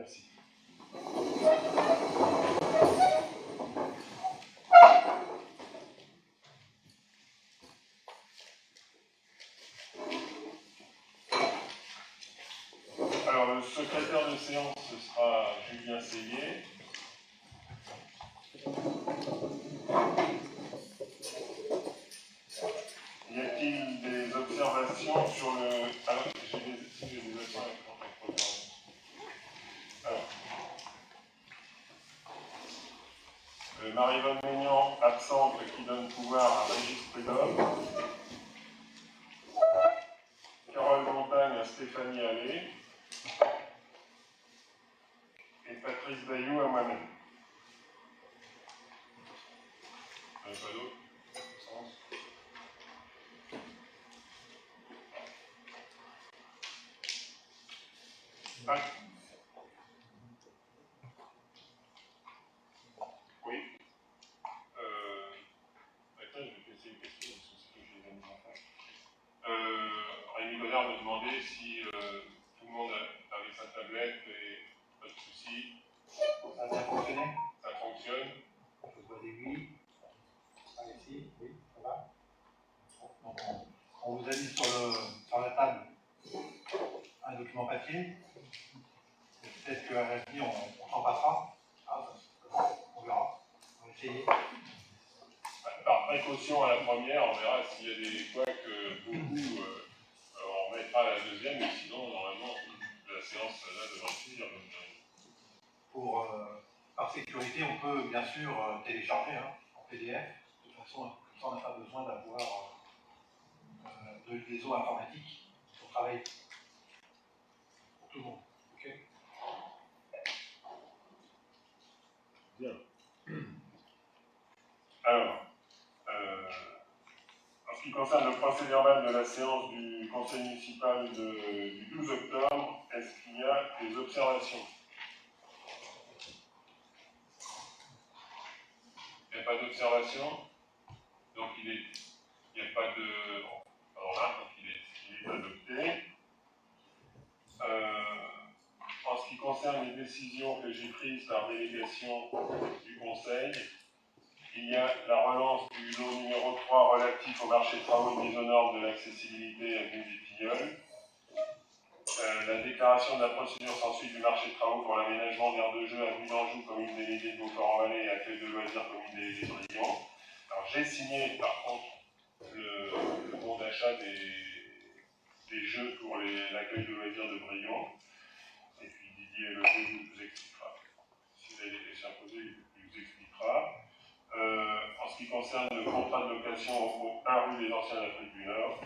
Merci. Alors, le secrétaire de séance, ce sera Julien Seillet. Y a-t-il des observations sur le... Alors, j'ai des observations avec le programme. Alors, Marie-Vonne Maignan, absente, qui donne pouvoir à Régis Prudhomme. Carole Montagne à Stéphanie Allais. Et Patrice Bayou à moi-même. Pas d'autre sens. Ah. Oui. Attends, je vais te laisser une question, parce que c'est que j'ai mis en face. Rémi Godard me demandait si tout le monde avait sa tablette et pas de soucis. Ça a bien fonctionné? Ça fonctionne. Je vois des oui. Alexis, oui, ça va. Donc, on vous a mis sur la table un document papier. Peut-être qu'à l'avenir, on s'en passera. Ah, on verra. On va essayer. Par précaution à la première, on verra s'il y a des couacs beaucoup. On mettra la deuxième, mais sinon, normalement, la séance là devrait suivre. Par sécurité, on peut bien sûr télécharger en PDF. De toute façon, on n'a pas besoin d'avoir de liaison informatique pour travailler. Pour tout le monde. Ok. Bien. Alors, en ce qui concerne le procès verbal de la séance du conseil municipal du 12 octobre, est-ce qu'il y a des observations? Il n'y a pas d'observation, donc il n'y a pas de... Alors là, donc il est adopté. En ce qui concerne les décisions que j'ai prises par délégation du conseil, il y a la relance du lot numéro 3 relatif au marché de travaux de mise aux normes de l'accessibilité avenue du Tilleul. La déclaration de la procédure sans suite du marché de travaux pour l'aménagement d'aires de jeu avenue d'Anjou, commune déléguée de Beaufort-en-Vallée et accueil de loisirs, commune déléguée de Brion. Alors j'ai signé par contre le bon d'achat des jeux pour l'accueil de loisirs de Brion. Et puis Didier Leger vous expliquera. Si vous avez des questions à poser, il vous expliquera. En ce qui concerne le contrat de location au 1 rue des Anciens d'Afrique du Nord,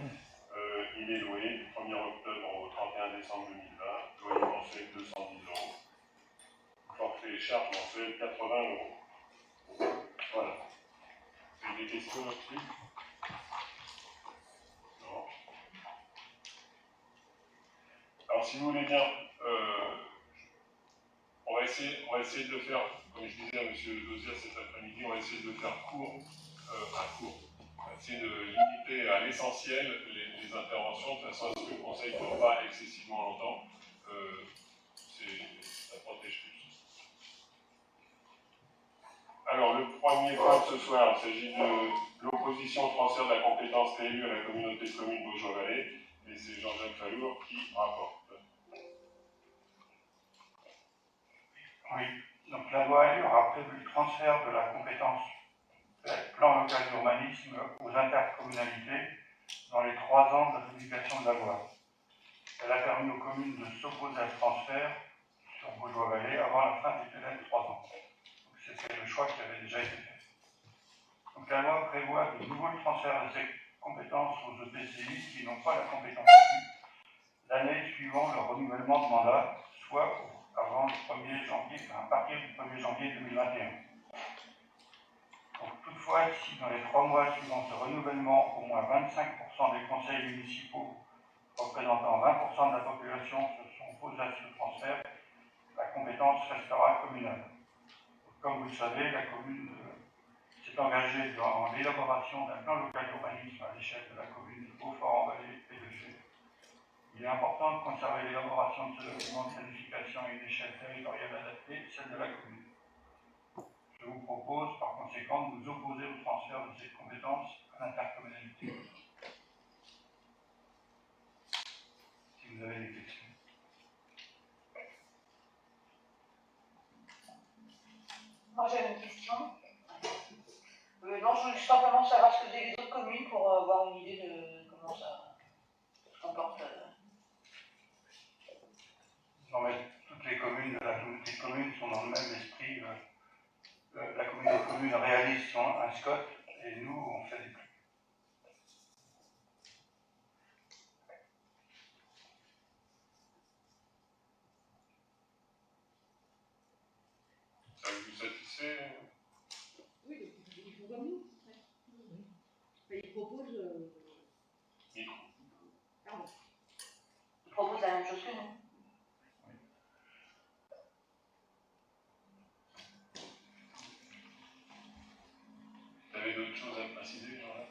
il est loué du 1er octobre au 31 décembre 2020, loyer mensuel 210 €. Forfait et charges mensuelles 80 €. Voilà. Vous avez des questions là-dessus? Non. Alors si vous voulez bien, on va essayer de le faire, comme je disais à M. Dosier cet après-midi, on va essayer de le faire court. On va essayer de limiter à l'essentiel les interventions, de façon à ce que le Conseil ne dure pas excessivement longtemps. Ça protège plus. Alors, le premier point de ce soir, il s'agit de l'opposition au transfert de la compétence TLU à la communauté de communes Beaujour-Vallée, et c'est Jean-Jacques Fallour qui rapporte. Oui, donc la loi ALUR a prévu le transfert de la compétence plan local d'urbanisme aux intercommunalités dans les 3 ans de la publication de la loi. Elle a permis aux communes de s'opposer à ce transfert sur Beaujour-Vallée avant la fin des délais de 3 ans. C'était le choix qui avait déjà été fait. Donc la loi prévoit de nouveaux transferts de ces compétences aux EPCI qui n'ont pas la compétence l'année suivant le renouvellement de mandat, soit avant le 1er janvier, à partir du 1er janvier 2021. Donc, toutefois, si dans les 3 mois suivant ce renouvellement, au moins 25% des conseils municipaux représentant 20% de la population se sont opposés à ce transfert, la compétence restera communale. Comme vous le savez, la commune s'est engagée dans l'élaboration d'un plan local d'urbanisme à l'échelle de la commune de Beaufort-en-Vallée et de Gers. Il est important de conserver l'élaboration de ce document de planification à une échelle territoriale adaptée, celle de la commune. Je vous propose par conséquent de nous opposer au transfert de cette compétence à l'intercommunalité. Si vous avez des questions. Moi j'avais une question. Non, je voulais simplement savoir ce que faisaient les autres communes pour avoir une idée de comment ça se comporte. Non, mais toutes les communes de la communauté de communes sont dans le même esprit. La communauté de communes réalise un SCOT et nous, on fait des plans. Ça vous satisfait? Oui, ils font comme nous. Ils proposent. Micro. Pardon. Ils proposent la même chose que nous. Vous avez d'autres choses à préciser, Jean-là?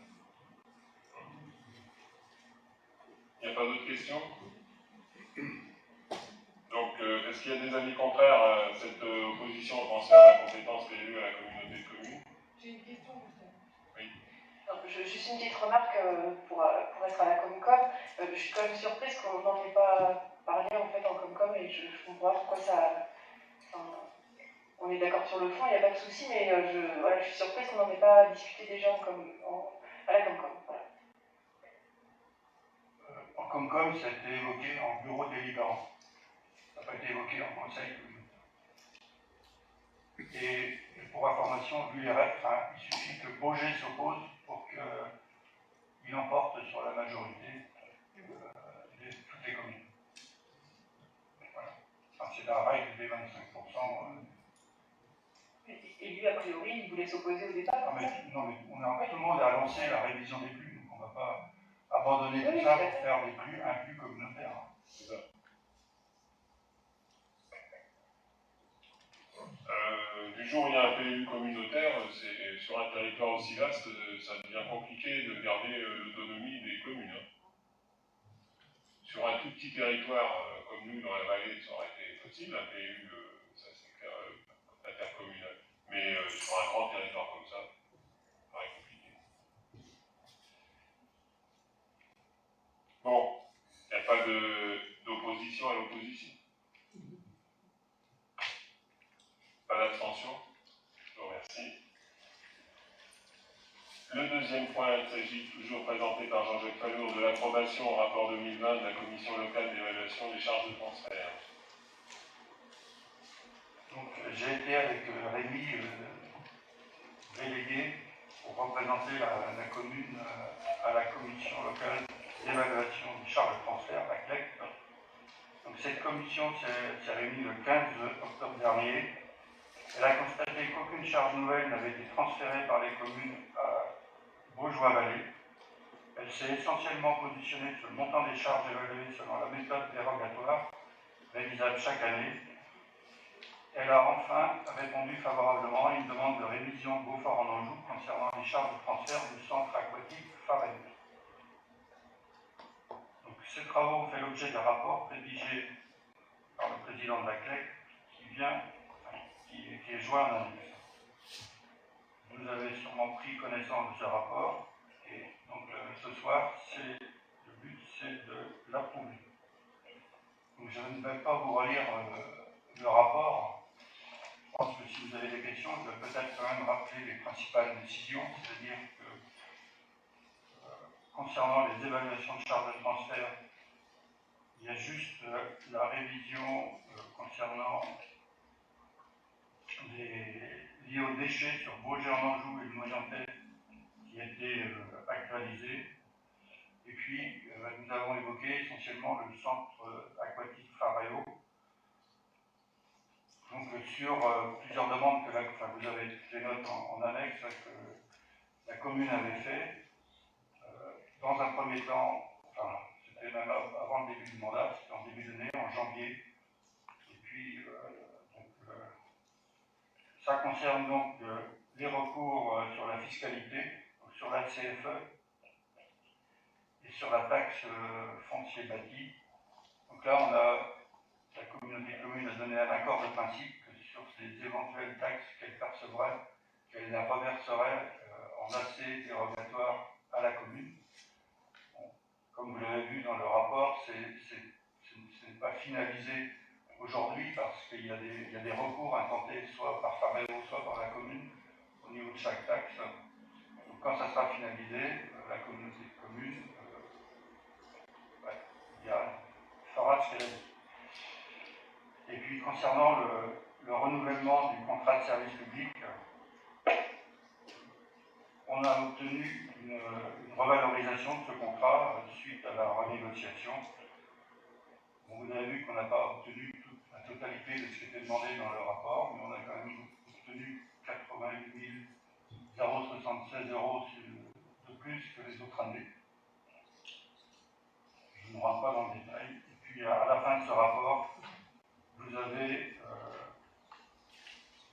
Il n'y a pas d'autres questions? Donc, est-ce qu'il y a des avis contraires à cette opposition au transfert de la compétence PLU à la communauté de communes? J'ai une question, justement. Oui. Juste une petite remarque pour être à la Comcom. Je suis quand même surprise qu'on n'en ait pas parlé en fait en Comcom et je comprends pas pourquoi ça. Enfin, on est d'accord sur le fond, il n'y a pas de souci, mais je suis surprise qu'on n'en ait pas discuté déjà à la Comcom. Voilà. En Comcom, ça a été évoqué en bureau délibérant. Ça n'a pas été évoqué en conseil. Et pour information, vu les règles, il suffit que Beaugé s'oppose pour qu'il emporte sur la majorité de toutes les communes. Voilà. Enfin, c'est la règle des 25%. Et lui, a priori, il voulait s'opposer au départ. Non, mais tout le monde a lancé la révision des plus, donc on ne va pas abandonner tout ça pour faire un plus communautaire. C'est ça. Du jour où il y a un PLU communautaire, sur un territoire aussi vaste, ça devient compliqué de garder l'autonomie des communes. Hein. Sur un tout petit territoire comme nous dans la vallée, ça aurait été possible, un PLU, ça c'est clair, intercommunal. Mais sur un grand territoire comme ça paraît compliqué. Bon, il n'y a pas d'opposition à l'opposition. Pas d'abstention. Je vous remercie. Le deuxième point, il s'agit toujours présenté par Jean-Jacques Fallour de l'approbation au rapport 2020 de la Commission locale d'évaluation des charges de transfert. Donc j'ai été avec Rémi délégué pour représenter la commune à la Commission locale d'évaluation des charges de transfert, la CLEC. Donc cette commission s'est réunie le 15 octobre dernier. Elle a constaté qu'aucune charge nouvelle n'avait été transférée par les communes à Baugeois-Vallée. Elle s'est essentiellement positionnée sur le montant des charges évaluées selon la méthode dérogatoire, révisable chaque année. Elle a enfin répondu favorablement à une demande de révision Beaufort-en-Anjou concernant les charges de transfert du centre aquatique Farennes. Donc, ces travaux ont fait l'objet d'un rapport rédigé par le président de la CLEC qui est joint à annexe. Vous avez sûrement pris connaissance de ce rapport et donc ce soir, le but c'est de l'approuver. Donc je ne vais pas vous relire le rapport. Je pense que si vous avez des questions, je vais peut-être quand même rappeler les principales décisions, c'est-à-dire que concernant les évaluations de charges de transfert, il y a juste la révision concernant liées aux déchets sur Beaugé-en-Anjou et le Moyentais qui a été actualisée. Et puis, nous avons évoqué essentiellement le centre aquatique Faréo. Donc, sur plusieurs demandes que vous avez les notes en annexe que la commune avait fait. Dans un premier temps, c'était même avant le début du mandat, c'était en début d'année, en janvier. Et puis, ça concerne donc les recours sur la fiscalité, sur la CFE et sur la taxe foncier bâti. Donc là, la communauté de communes a donné un accord de principe que sur ces éventuelles taxes qu'elle percevrait, qu'elle les reverserait en accès dérogatoire à la commune. Bon, comme vous l'avez vu dans le rapport, ce n'est pas finalisé aujourd'hui parce qu'il y a des recours intentés soit par Faréo, soit par la commune au niveau de chaque taxe. Donc quand ça sera finalisé, la communauté de communes fera ce qu'elle a dit. Et puis concernant le renouvellement du contrat de service public, on a obtenu une revalorisation de ce contrat suite à la renégociation. Bon, vous avez vu qu'on n'a pas obtenu la totalité de ce qui était demandé dans le rapport, mais on a quand même obtenu 88 076 € de plus que les autres années. Je ne rentre pas dans le détail. Et puis à la fin de ce rapport, vous avez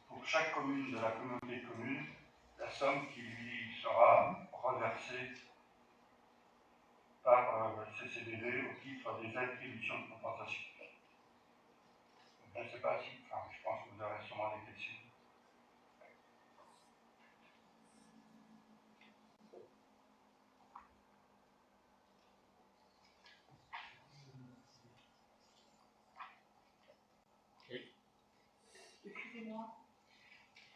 pour chaque commune de la communauté de communes la somme qui lui sera reversée par le CCDD au titre des attributions de compensation. Je ne sais pas si, je pense que vous aurez sûrement des questions. Excusez-moi,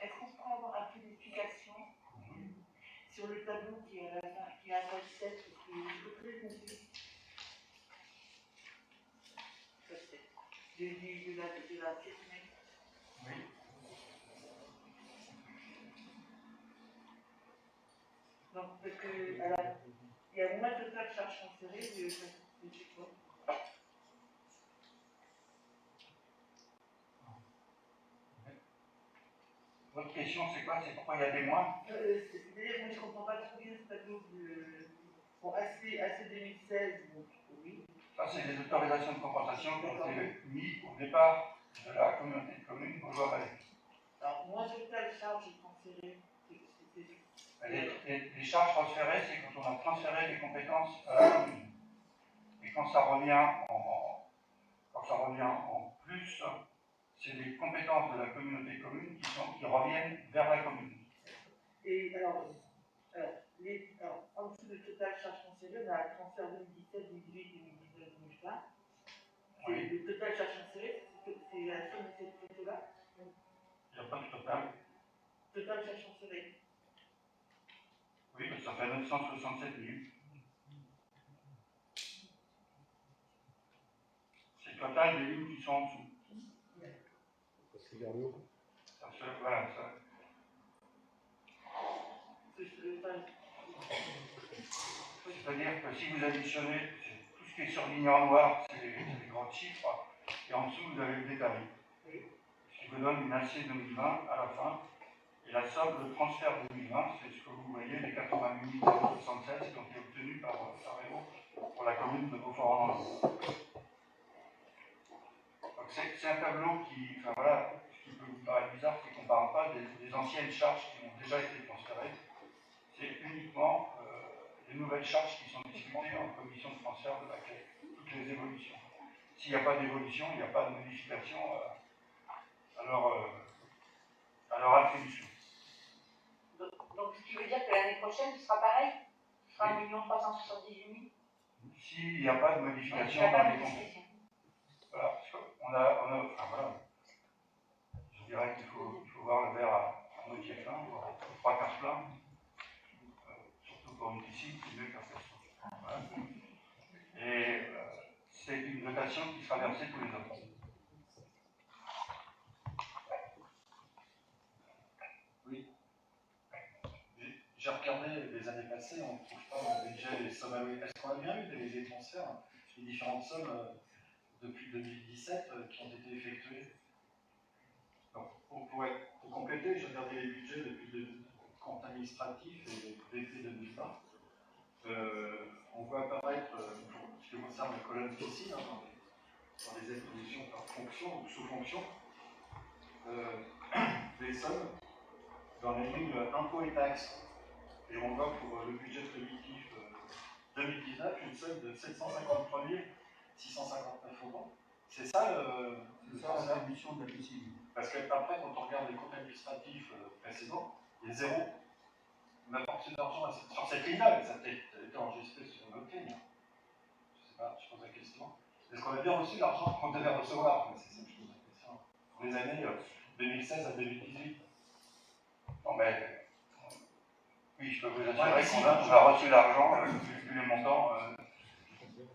est-ce qu'on pourrait avoir un peu d'explication sur le tableau qui est à la fin, qui est à page 7, parce que je suis très confus. Page 7. De la pièce maître. Oui. Donc, parce que, il y a moins de total charge transférée, je sais quoi. Votre question, c'est quoi? C'est pourquoi il y a des moins? C'est-à-dire que je ne comprends pas trop bien ce tableau bon, AC 2016, donc oui. Ça, c'est les autorisations de compensation qui ont été mises au départ de la communauté de communes Baugeois-Valais. Alors, moins total charge transférée, Les charges transférées, c'est quand on a transféré les compétences à la commune. Et quand ça revient en plus, c'est les compétences de la communauté de communes qui reviennent vers la commune. Et alors en dessous de total charge transférée, on a un transfert 2017, 2018, 2019, 2020. Oui. Le total charge transférée, c'est la somme de cette photo-là. Il n'y a pas de total. Total charge transférée. Oui, mais ça fait 967 000. C'est le total des lignes qui sont en dessous. Ça fait, voilà, ça. C'est-à-dire que si vous additionnez tout ce qui est surligné en noir, c'est les grands chiffres, et en dessous vous avez le détail. Ce qui vous donne une AC 2020 à la fin. Et la somme de transfert 2020, c'est ce que vous voyez, les 88 076 qui ont été obtenus par Faréo pour la commune de Beaufort-en-Anjou. Donc c'est un tableau qui, ce qui peut vous paraître bizarre, c'est qu'on ne parle pas des anciennes charges qui ont déjà été transférées. C'est uniquement les nouvelles charges qui sont discutées en commission de transfert de la CAE, toutes les évolutions. S'il n'y a pas d'évolution, il n'y a pas de modification à leur attribution. Donc, ce qui veut dire que l'année prochaine, ce sera pareil? Ce sera 1 378 000? S'il n'y a pas de modification dans dans les comptes. Voilà, voilà. Je dirais qu'il faut voir le verre à moitié plein, voire 3/4 plein. Surtout pour une piscine, c'est mieux qu'un poisson. Voilà. Et c'est une dotation qui sera versée tous les ans. Oui. J'ai regardé les années passées, on ne trouve pas le budget des sommes allouées. Est-ce qu'on a bien eu des transferts, les différentes sommes depuis 2017 qui ont été effectuées? Pour compléter, j'ai regardé les budgets depuis le compte administratif et l'été 2020. On voit apparaître, pour ce qui concerne la colonne piscine, dans les attributions par fonction ou sous-fonction, des sommes dans les lignes impôts et taxes. Et on voit pour le budget prédictif 2019 une somme de 753 659 euros. C'est ça la réduction de la piscine. Parce qu'après, quand on regarde les comptes administratifs précédents, il y a zéro. On a porté d'argent sur cette ligne-là, mais ça a été enregistré sur une autre ligne. Je ne sais pas, je pose la question. Est-ce qu'on a bien reçu l'argent qu'on devait recevoir? C'est ça que je pose la question. Pour les années 2016 à 2018. Non, mais oui, je peux vous assurer qu'on a reçu l'argent, vu les montants,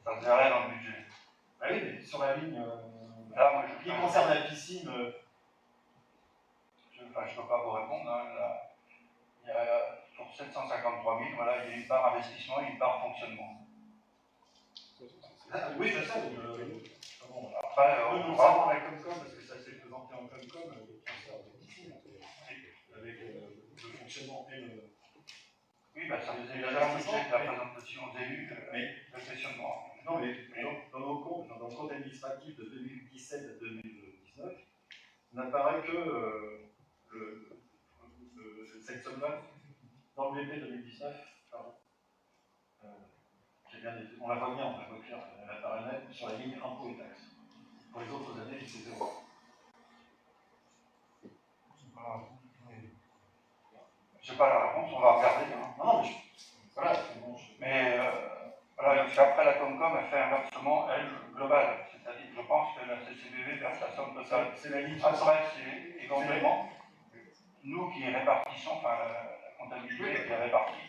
ça ne faisait rien dans le budget. Ah oui, mais sur la ligne Là, moi, qui concerne la piscine. Je ne peux pas vous répondre. Hein, là, il y a pour 753 000, voilà, il y a une part investissement et une part fonctionnement. Oui, je sais. Bon, après, nous savons la Comcom, parce que ça s'est présenté en Comcom, le transfert de piscine, avec le fonctionnement et le. oui, bah, ça faisait déjà l'objet de la présentation aux élus, le questionnement. Non, mais dans nos comptes, dans le compte administratif de 2017 à 2019, n'apparaît que cette somme-là dans le BP 2019. Pardon. On la voit bien, on la voit clair, elle apparaît même sur la ligne impôts et taxes. Pour les autres années, c'est zéro. Je n'ai pas la réponse, on va regarder. Hein. Non, mais voilà, c'est bon. Mais voilà, après la Comcom a fait un versement, elle, global. C'est-à-dire, je pense que la CCBV verse la somme totale. C'est la ligne. Après, c'est éventuellement nous qui répartissons, enfin la comptabilité qui est répartie.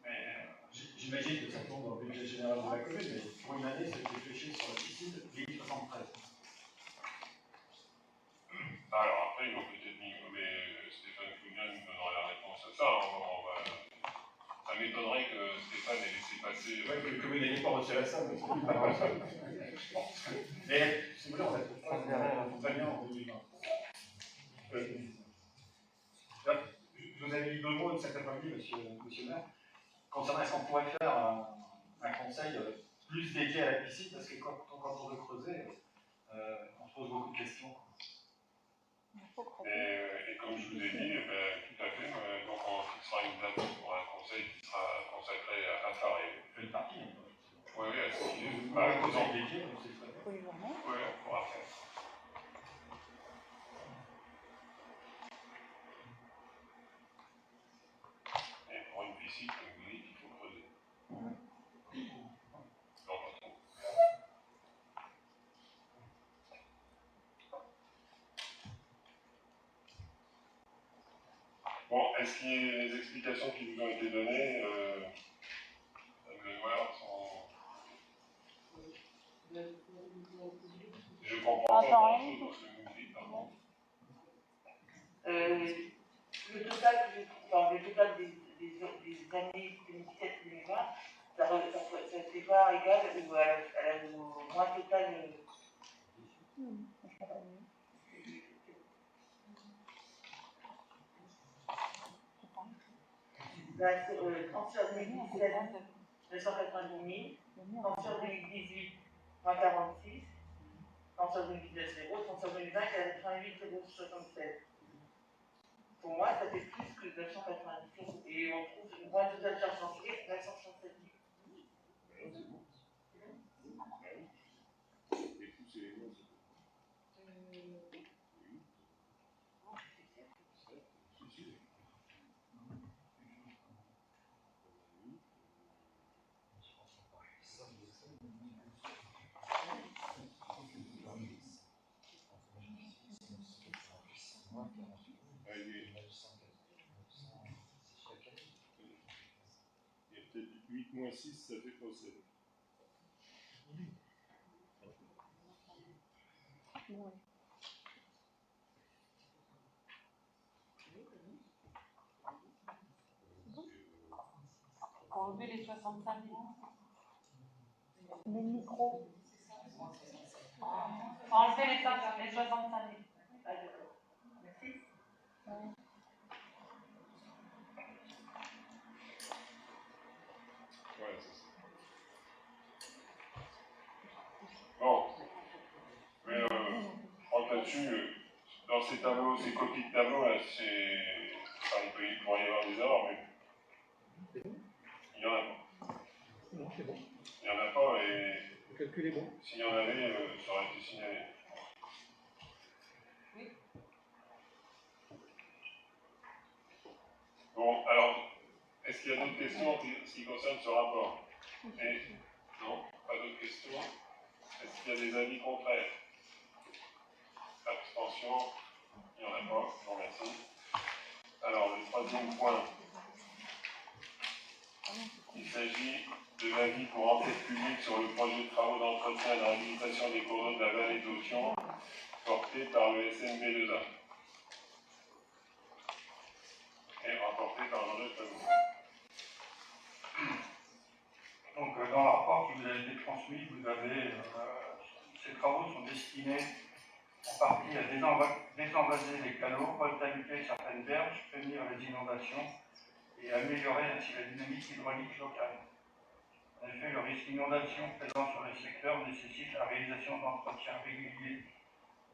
Mais j'imagine que ça tombe dans le budget général de la commune, mais pour une année, c'était fléché sur la piscine, ligne 73. Alors après, ils vont peut-être mais Stéphane Fouguin nous donnera la réponse à ça. Ça m'étonnerait que Stéphane ait laissé passer. Ouais, que la commune n'ait pas reçu la somme. Mais si vous voulez, on va très bien en 2020. Je vous avais dit 2 mots de cet après-midi, monsieur le maire, concernant est-ce qu'on pourrait faire un conseil plus dédié à la piscine, parce que quand on veut creuser, on se pose beaucoup de questions. Et comme je vous ai dit, tout à fait, donc on fixera une date pour un conseil qui sera consacré à Faré. Une partie. Oui, à ce qui est. Un conseil dédié, c'est très bien. Oui, on pourra faire. Et pour une piscine, comme vous dites, il faut creuser. Non, pas trop. Bon, est-ce qu'il y a des explications qui vous ont été données sont... Je comprends pas grand-chose dans ce que vous me dites, par contre. Le total des années 2017-2020, c'est pas égal ou au moins total. Transfert 2017, 290 000, transfert 2018, 146, transfert 2019, 0, transfert 2020, 88 076. Pour moi, ça fait plus que 997 euros. Et on trouve moins de total charge mensuelle, 967 000. Il y a peut-être 8 moins 6, ça fait pas 7. Ouais. Pour enlever les 65 000. Le micro. Enlever les 65 000. Ah, d'accord. Merci. Ouais. Ouais, c'est ça. Bon. Mais je crois que là-dessus, dans ces tableaux, ces copies de tableaux, là, enfin, il pourrait y avoir des erreurs, mais il n'y en a pas. Il n'y en a pas et calcul est bon. S'il y en avait, ça aurait été signalé. Oui. Bon, alors, est-ce qu'il y a d'autres questions en ce qui concerne ce rapport? Non, pas d'autres questions. Est-ce qu'il y a des avis contraires? Abstention? Il n'y en a pas, je vous remercie. Alors, le troisième point, il s'agit de l'avis pour enquête publique sur le projet de travaux d'entretien et de réhabilitation des cours d'eau de la vallée d'Authion, porté par le SMB2A et rapporté par Jean-Jacques Pavot. Donc, dans le rapport qui vous a été transmis, vous avez, ces travaux sont destinés en partie à désenvaser les canaux, retaliter certaines berges, prévenir les inondations et améliorer ainsi la dynamique hydraulique locale. En effet, le risque d'inondation présent sur les secteurs nécessite la réalisation d'entretiens réguliers,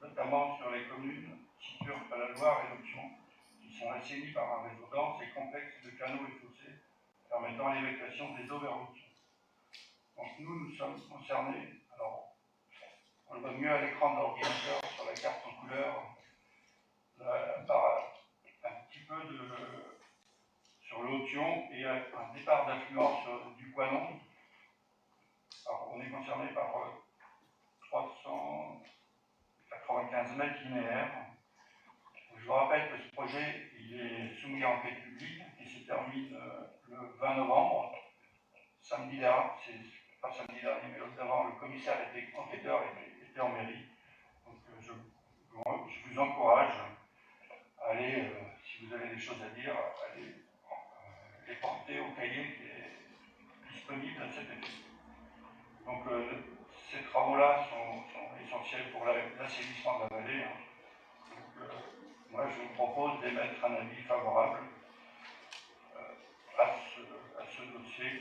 notamment sur les communes situées entre la Loire et l'Authion, qui sont assainies par un réseau dense et complexe de canaux et fossés, permettant l'évacuation des eaux vers l'Authion. Donc nous sommes concernés, alors on le voit mieux à l'écran de l'ordinateur sur la carte en couleur, par un petit peu sur l'Authion et un départ d'affluence du Coinon. Alors on est concerné par 395 mètres linéaires. Je vous rappelle que ce projet il est soumis à enquête publique qui se termine le 20 novembre, samedi dernier. Pas samedi dernier, mais l'autre d'avant, le commissaire enquêteur était en mairie. Donc je vous encourage à aller, si vous avez des choses à dire, à les porter au cahier qui est disponible à cet effet. Donc ces travaux-là sont essentiels pour l'assainissement de la vallée. Donc moi je vous propose d'émettre un avis favorable à ce dossier.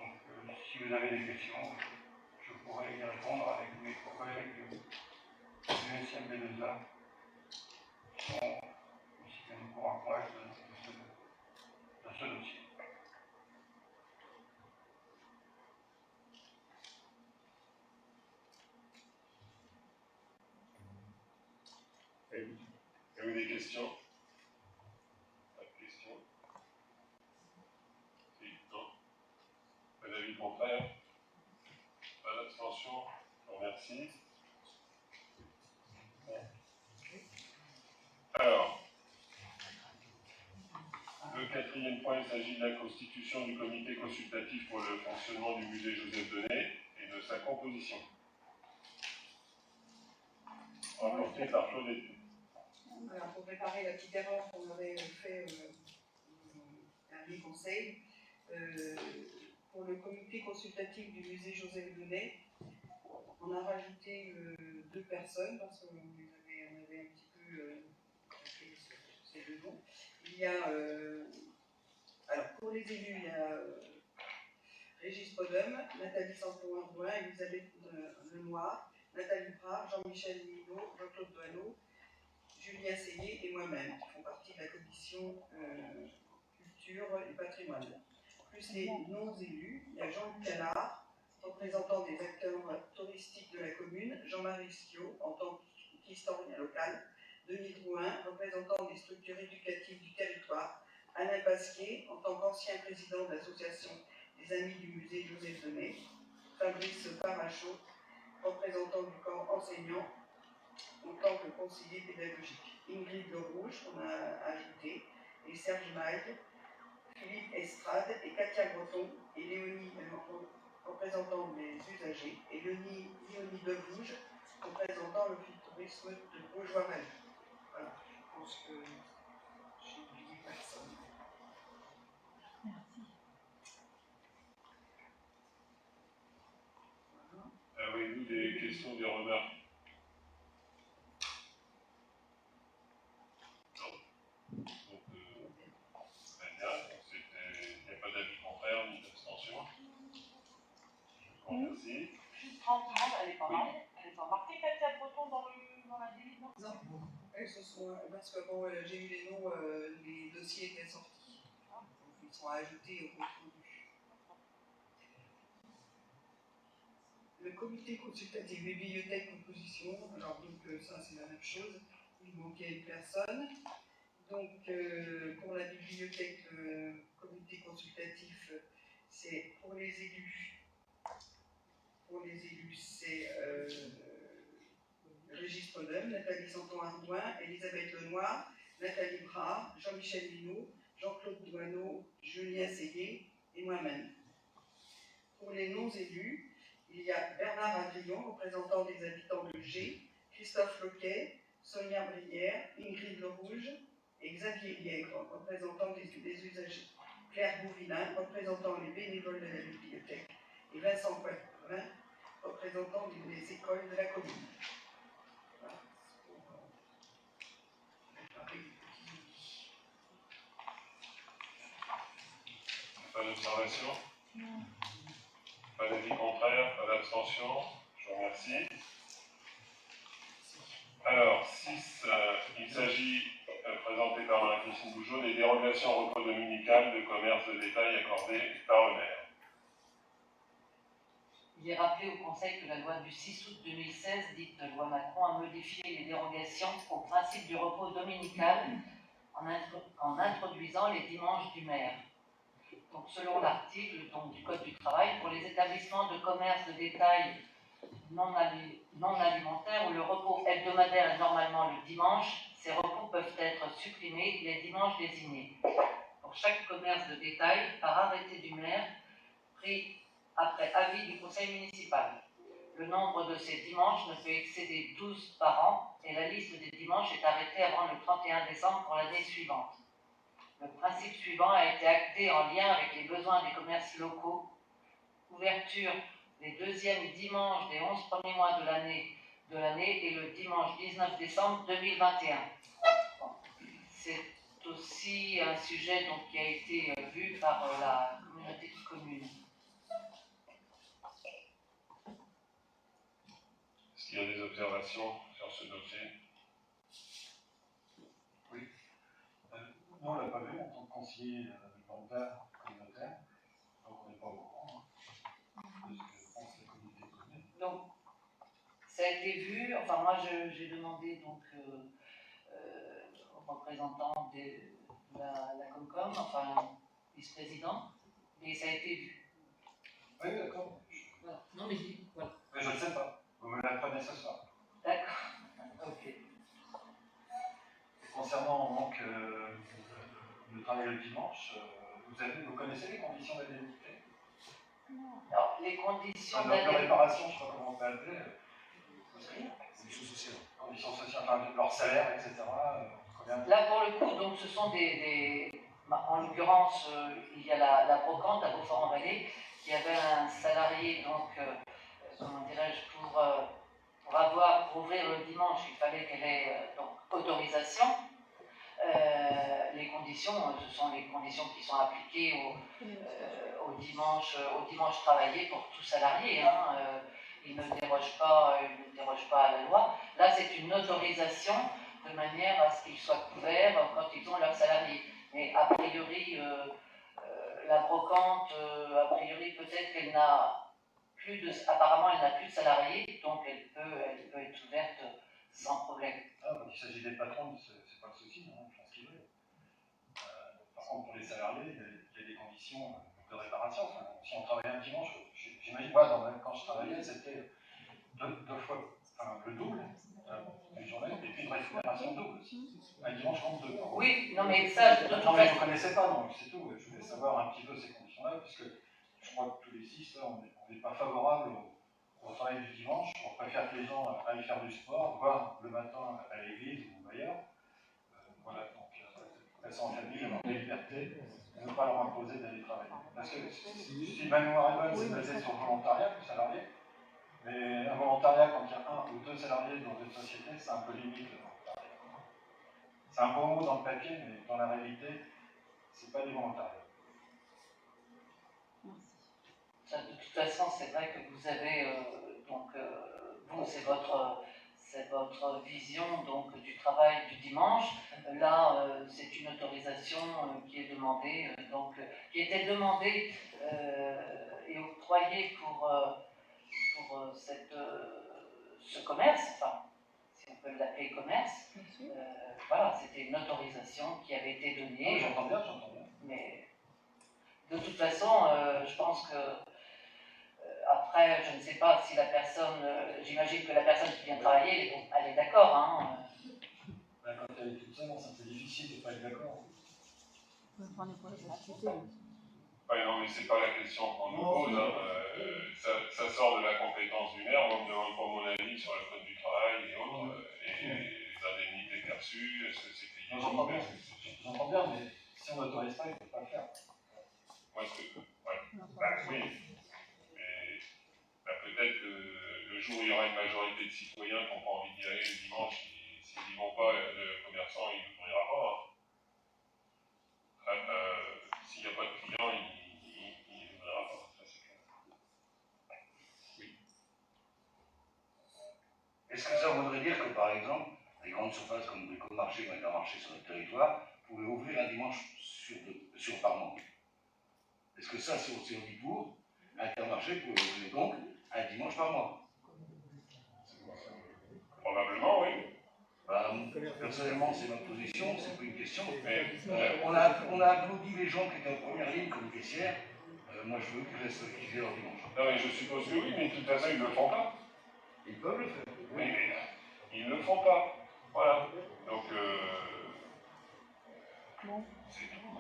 Donc, si vous avez des questions, je pourrais y répondre avec mes collègues du SMB2A qui sont aussi bien au courant que moi de ce dossier. Avez-vous des questions? Pas de questions? Si, non? Pas d'avis contraire? Pas d'abstention? Je vous remercie. Alors, le quatrième point, il s'agit de la constitution du comité consultatif pour le fonctionnement du musée Joseph Denet et de sa composition. Rapporté par Claudette. Voilà, pour réparer la petite erreur qu'on avait fait au dernier conseil, pour le comité consultatif du musée Joseph Denet, on a rajouté 2 personnes parce qu'on avait un petit peu fait ces 2 noms. Il y a, alors pour les élus, il y a Régis Podum, Nathalie Santoin-Rouin, Elisabeth Lenoir, Nathalie Prat, Jean-Michel Minot, Jean-Claude Doineau, Julien Seillet et moi-même, qui font partie de la commission culture et patrimoine. Plus les non-élus, il y a Jean-Luc Allard, représentant des acteurs touristiques de la commune, Jean-Marie Scio, en tant qu'historien local, Denis Drouin, représentant des structures éducatives du territoire, Alain Pasquier, en tant qu'ancien président de l'association des Amis du musée Joseph Denet, Fabrice Parachot, représentant du corps enseignant, en tant que conseiller pédagogique. Ingrid Le Rouge, on a ajouté, et Serge Maille, Philippe Estrade et Katia Breton, et Léonie, représentant des usagers, et Léonie Delouge, représentant le tourisme de Beaujoire-Vallée. Voilà, je pense que j'ai oublié personne. Merci. Voilà. Avez-vous des questions, des remarques? Donc, très bien. Il n'y a pas d'avis contraire ni d'abstention. Je vous remercie. Juste 30 secondes, elle n'est pas marquée Katia Breton dans la grille, non? Non, parce que bon, j'ai eu les noms, les dossiers étaient sortis. Donc ils sont ajoutés au compte rendu. Le comité consultatif bibliothèque composition, alors donc ça c'est la même chose, il manquait une personne. Donc pour la bibliothèque, le comité consultatif, c'est pour les élus. Pour les élus, c'est Régis Podem, Nathalie Santon-Ardouin, Elisabeth Lenoir, Nathalie Bras, Jean-Michel Minot, Jean-Claude Douaneau, Julien Ségué et moi-même. Pour les non-élus, il y a Bernard Adrillon, représentant des habitants de G, Christophe Loquet, Sonia Brière, Ingrid Lerouge et Xavier Liègre, représentant des usagers. Claire Bouvillin, représentant les bénévoles de la bibliothèque. Et Vincent Poitvin, représentant des écoles de la commune. Voilà. Pas d'observation? Pas d'avis contraire? Pas d'abstention? Je vous remercie. Alors, 6, il s'agit, présenté par Marie-Christine Bougeot, des dérogations au repos dominical de commerce de détail accordées par le maire. Il est rappelé au Conseil que la loi du 6 août 2016, dite loi Macron, a modifié les dérogations au principe du repos dominical en introduisant les dimanches du maire. Donc, selon l'article du Code du travail, pour les établissements de commerce de détail non alimentaires où le repos hebdomadaire est normalement le dimanche, ces repos peuvent être supprimés les dimanches désignés. Pour chaque commerce de détail, par arrêté du maire, pris après avis du conseil municipal. Le nombre de ces dimanches ne peut excéder 12 par an et la liste des dimanches est arrêtée avant le 31 décembre pour l'année suivante. Le principe suivant a été acté en lien avec les besoins des commerces locaux. Ouverture les deuxièmes dimanches des 11 premiers mois de l'année et le dimanche 19 décembre 2021. C'est aussi un sujet donc, qui a été vu par la communauté de communes. Est-ce qu'il y a des observations sur ce dossier? Oui. Nous, on ne l'a pas vu en tant que conseiller volontaire communautaire, donc on n'est pas au courant de ce que pense la communauté de communes. Donc, ça a été vu, enfin moi j'ai demandé donc au représentant de la Comcom, enfin vice-président, et ça a été vu. Oui, d'accord. Voilà. Non mais je dis, voilà. Mais je ne sais pas. Vous me l'apprenez ce soir. D'accord. Ok. Et concernant donc, le travail le dimanche, vous connaissez les conditions d'indemnité? Alors, les conditions de d'indemnité. réparation, je ne sais pas comment on peut appeler. Conditions sociales. Conditions sociales, enfin, leur salaire, etc. Là, pour le coup, donc, ce sont en l'occurrence, il y a la brocante à Beaufort-en-Vallée, qui avait un salarié, donc, comment dirais-je, pour ouvrir le dimanche, il fallait qu'elle ait donc, autorisation. Les conditions, ce sont les conditions qui sont appliquées au dimanche travaillé pour tout salarié. Il ne déroge pas à la loi. Là, c'est une autorisation de manière à ce qu'ils soient couverts quand ils ont leurs salariés. Mais a priori, la brocante, a priori, peut-être qu'elle n'a apparemment, elle n'a plus de salariés, donc elle peut être ouverte sans problème. Ah, quand il s'agit des patrons, c'est pas le souci, je pense qu'il est. Par contre, pour les salariés, il y a des conditions de réparation. Enfin, si on travaillait un dimanche, j'imagine, quand je travaillais, c'était deux fois le double d'une journée, et puis une récupération double aussi. Un dimanche compte deux. Oui, non mais ça, de toute façon. Non, mais vous ne connaissez pas, donc c'est tout. Je voulais savoir un petit peu ces conditions-là, puisque je crois que tous les 6, là, on n'est pas favorable au travail du dimanche. On préfère que les gens aillent faire du sport, voire le matin à l'église ou ailleurs. Voilà, donc, elles sont en famille, avoir des libertés, et ne pas leur imposer d'aller travailler. Parce que si ma mémoire est bonne, c'est basé sur le volontariat, le salarié. Mais un volontariat, quand il y a 1 ou 2 salariés dans une société, c'est un peu limite. C'est un beau mot dans le papier, mais dans la réalité, c'est pas des volontariats. De toute façon, c'est vrai que vous avez, vous, c'est votre vision donc, du travail du dimanche. Là, c'est une autorisation qui est demandée, qui était demandée et octroyée pour ce commerce, enfin, si on peut l'appeler commerce. Voilà, c'était une autorisation qui avait été donnée. J'entends bien. Mais de toute façon, je pense que après, je ne sais pas si la personne, j'imagine que la personne qui vient travailler, elle est d'accord. Hein. Quand elle est toute seule, c'est un peu difficile de ne pas être d'accord. Ouais, non, mais c'est pas la question qu'on nous pose. Hein. Ça sort de la compétence du maire. Moi, on me demande pas mon avis sur le code du travail et autres, et les indemnités perçues. Est-ce que c'est payé? J'entends bien, mais si on n'autorise pas, il ne faut pas le faire. Moi, oui. Mais peut-être que le jour où il y aura une majorité de citoyens qui n'ont pas envie d'y aller le dimanche, s'ils n'y vont pas, le commerçant, il n'ouvrira pas. S'il n'y a pas de clients, il n'ouvrira pas. Ça, c'est clair. Oui. Est-ce que ça voudrait dire que, par exemple, les grandes surfaces comme Bricomarché ou Intermarché sur notre territoire pouvaient ouvrir un dimanche par mois? Est-ce que ça, si on dit pour, Intermarché pouvait ouvrir donc un dimanche par mois? Probablement, oui. Personnellement, c'est ma position, c'est pas une question. Mais on a applaudi les gens qui étaient en première ligne comme caissières. Moi, je veux qu'ils aient leur dimanche. Non, mais je suppose que oui, mais de toute façon, ils ne le font pas. Ils peuvent le faire. Oui, mais ils ne le font pas. Voilà. Donc, c'est tout.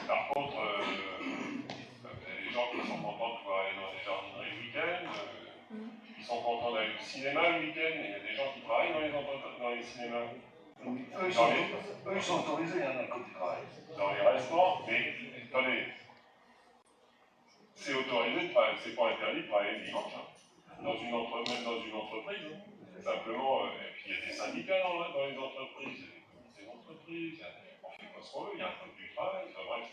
Par contre, les gens qui sont contents de pouvoir aller dans les jardineries le week-end, qui sont contents d'aller au cinéma le week-end, il y a des gens qui travaillent dans les cinémas. Eux, ils sont autorisés dans le code du travail. Dans les restaurants, mais attendez, c'est autorisé de travailler, c'est pas interdit de travailler le dimanche, hein. Même dans une entreprise. Simplement, et puis il y a des syndicats dans les entreprises, il y a des comités d'entreprise, on fait pas ce qu'on veut, il y a un code du travail, enfin bref.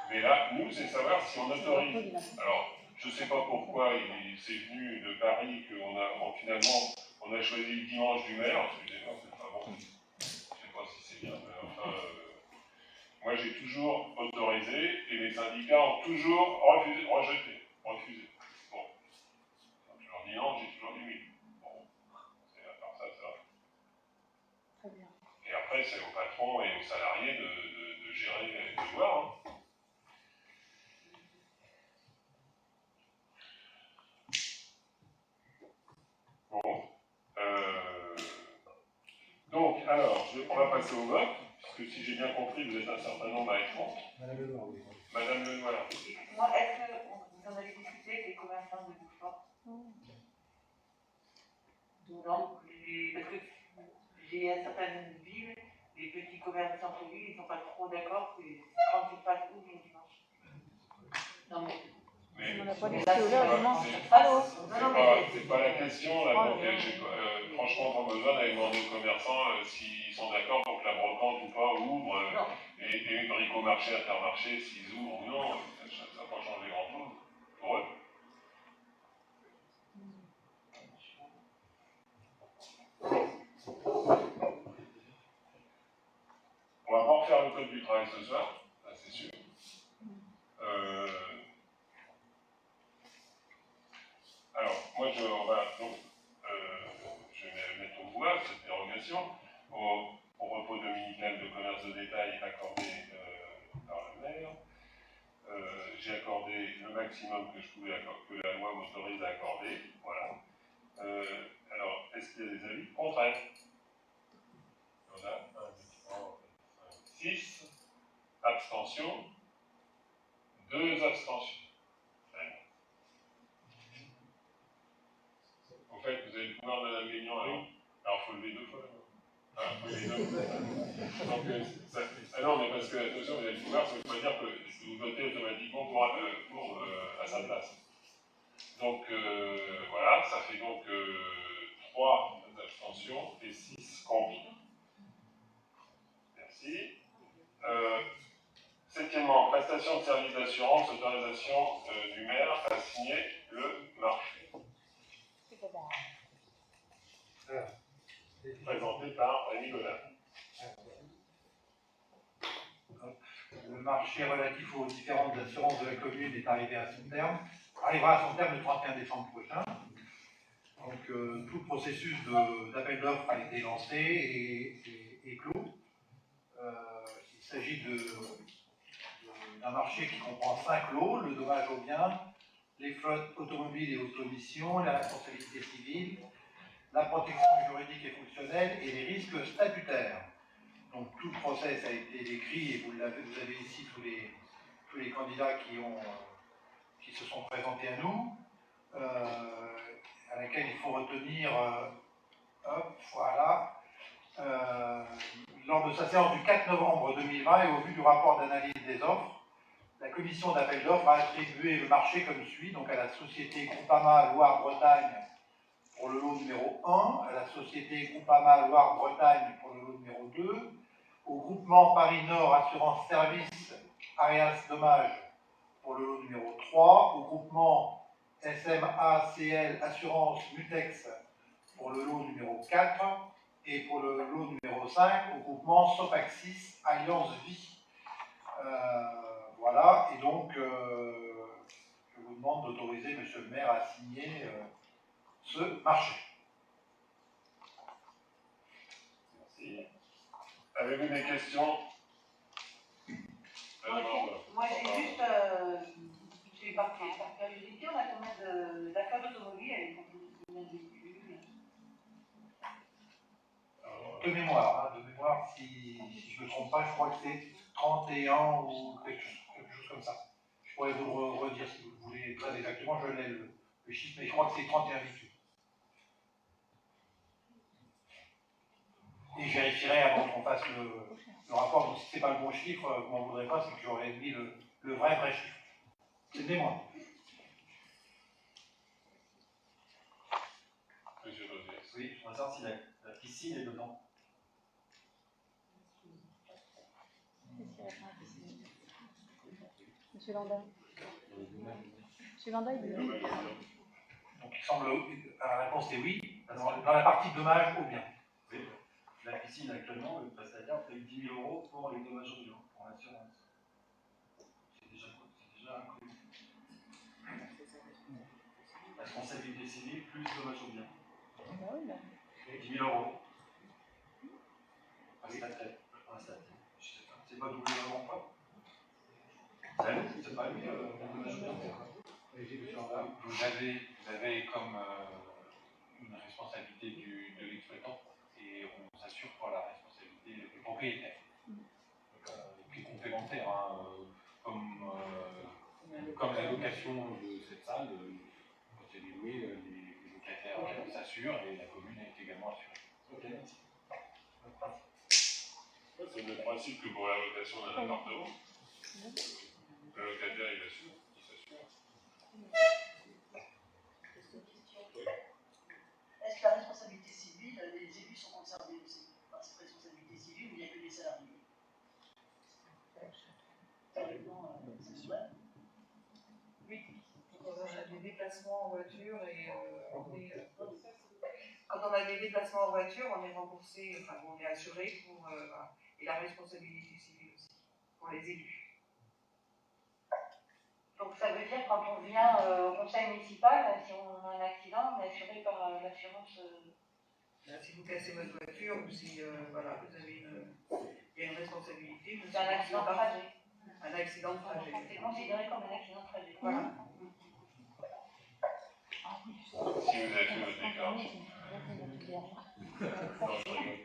Mais là, nous, c'est savoir si on autorise. Alors, je ne sais pas pourquoi c'est venu de Paris finalement, on a choisi le dimanche du maire, excusez-moi, c'est pas bon. Je ne sais pas si c'est bien, mais enfin, moi j'ai toujours autorisé et les syndicats ont toujours rejeté. Bon, quand je leur dis non, j'ai toujours dit oui. Bon, c'est à part ça, ça va. Très bien. Et après, c'est au patron et aux salariés de gérer, de voir. Hein. Bon. Donc, alors, on va passer au vote, puisque si j'ai bien compris, vous êtes un certain nombre à être contre. Madame Lenoir, oui. Madame Lenoir. Moi, est-ce que vous en avez discuté avec les commerçants de Bouffort? Non, parce que j'ai certaines villes, les petits commerçants chez lui, ils ne sont pas trop d'accord que quand ils passent où le dimanche. Non, mais On n'a pas Mais discuté là, dimanche. c'est pas la question, là, donc franchement pas besoin d'aller demander aux commerçants s'ils sont d'accord pour que la brocante ou pas ouvre, et Bricomarché, Intermarché, s'ils ouvrent ou non, ça n'a pas changé grand-chose pour eux. On va pas refaire le code du travail ce soir, ça c'est sûr. Alors, moi je vais mettre au voie cette dérogation au repos dominical de commerce de détail accordé par le maire. J'ai accordé le maximum que je pouvais que la loi m'autorise à accorder. Voilà. Alors, est-ce qu'il y a des avis contraires? On a 1, 2, 3, 4, 5, 6 abstentions, 2 abstentions. En fait, vous avez le pouvoir de Mme Guignon, alors il faut lever 2 fois. Enfin, il faut lever 2 fois. Donc, non, mais parce que, attention, vous avez le pouvoir, ça ne veut pas dire que vous votez automatiquement à sa place. Donc, voilà, ça fait donc 3 abstentions et 6 contre. Merci. Septièmement, prestation de service d'assurance, autorisation du maire à signer le marché. Présenté par Rémi Godin. Le marché relatif aux différentes assurances de la commune est arrivé à son terme. arrivera à son terme le 31 décembre prochain. Donc tout le processus d'appel d'offres a été lancé et clos. Il s'agit d'un marché qui comprend 5 lots: le dommage aux biens, les flottes automobiles et automissions, la responsabilité civile, la protection juridique et fonctionnelle et les risques statutaires. Donc tout le process a été décrit et vous avez ici tous les candidats qui se sont présentés à nous, à laquelle il faut retenir, voilà, lors de sa séance du 4 novembre 2020 et au vu du rapport d'analyse des offres, la commission d'appel d'offres a attribué le marché comme suit, donc à la société Groupama Loire-Bretagne pour le lot numéro 1, à la société Groupama Loire-Bretagne pour le lot numéro 2, au groupement Paris Nord Assurance Service Arias Dommage pour le lot numéro 3, au groupement SMACL Assurance Mutex pour le lot numéro 4, et pour le lot numéro 5, au groupement Sopaxis Alliance Vie. Voilà, et donc je vous demande d'autoriser Monsieur le maire à signer ce marché. Merci. Avez-vous des questions? Moi, j'ai juste, par curiosité, on a combien d'affaires automobiles avec combien de véhicules? De mémoire, si je ne me trompe pas, je crois que c'est 31 ou quelque chose comme ça. Je pourrais vous le redire si vous le voulez très exactement, je l'ai le chiffre, mais je crois que c'est 31 véhicules. Et je vérifierai avant qu'on fasse le rapport, donc si ce n'est pas le bon chiffre, vous m'en voudrez pas, c'est que j'aurais mis le vrai chiffre. C'est de mémoire. Monsieur Rosier. Oui, je voudrais savoir si la piscine est dedans. Monsieur Landa. Monsieur Landa, il dit oui. Donc il semble, la réponse est oui, dans la partie dommage au bien. Oui. La piscine, actuellement, le prestataire paye 10 000 € pour les dommages aux biens, pour l'assurance. C'est déjà inclus. Responsabilité civile plus dommages aux biens. 10 000 €. Prestataire. Je sais pas. C'est pas doublé avant quoi? C'est pas lui, le dommage aux biens. Vous avez comme une responsabilité de l'exploitant et on s'assure pour la responsabilité du propriétaire. Qui est complémentaire, hein, comme la location de cette salle, quand elle est louée, les locataires s'assurent et la commune est également assurée. Ok, merci. C'est le principe que pour la location d'un appartement, le locataire il assure, il s'assure. Est-ce que la responsabilité civile, les élus sont concernés aussi par cette responsabilité civile ou il n'y a que les salariés? Oui, quand on a des déplacements en voiture quand on a des déplacements en voiture, on est remboursé, enfin on est assuré pour et la responsabilité civile aussi pour les élus. Donc ça veut dire quand on vient au conseil municipal, si on a un accident, on est assuré par l'assurance. Si vous cassez votre voiture ou si voilà, vous avez il y a une responsabilité. C'est un accident de trajet. Un accident de trajet. C'est considéré comme un accident de trajet. Voilà. Si vous avez fait votre déclaration. Non, je rigole.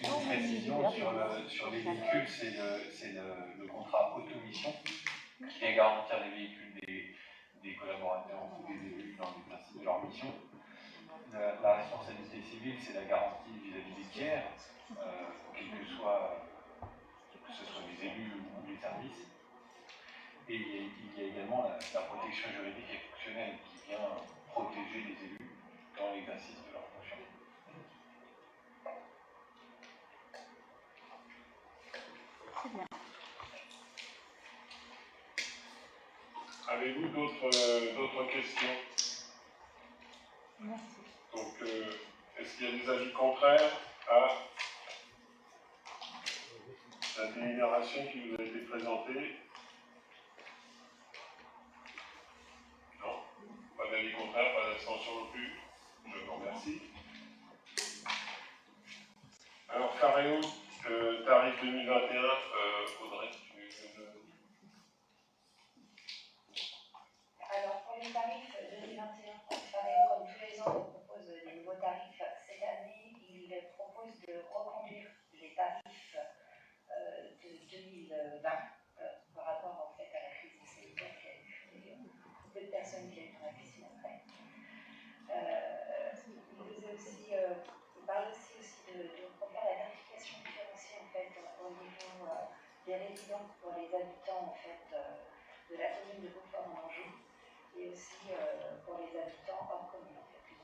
Une précision sur les véhicules, c'est le contrat automission qui vient garantir les véhicules des collaborateurs ou des élus dans l'exercice de leur mission. La responsabilité civile, c'est la garantie vis-à-vis des tiers, quels que ce soit les élus ou les services. Et il y a également la protection juridique et fonctionnelle qui vient protéger les élus dans l'exercice de leur fonction. C'est bien. Avez-vous d'autres questions? Merci. Donc, est-ce qu'il y a des avis contraires à la délibération qui vous a été présentée? Pas d'avis contraire, pas d'abstention non plus. Je vous remercie. Alors, Faréo, tarif 2021, Audrey, Alors, pour les tarifs 2021, Faréo, comme tous les ans, propose des nouveaux tarifs. Cette année, il propose de reconduire les tarifs de 2020 par rapport en fait à la crise sanitaire qui a eu beaucoup de personnes qui ont été dans la piscine après. Il parle aussi de refaire la tarification différenciée en fait au niveau des résidents pour les habitants en fait de la commune de Beaufort en Anjou et aussi pour les habitants hors commune en fait. Une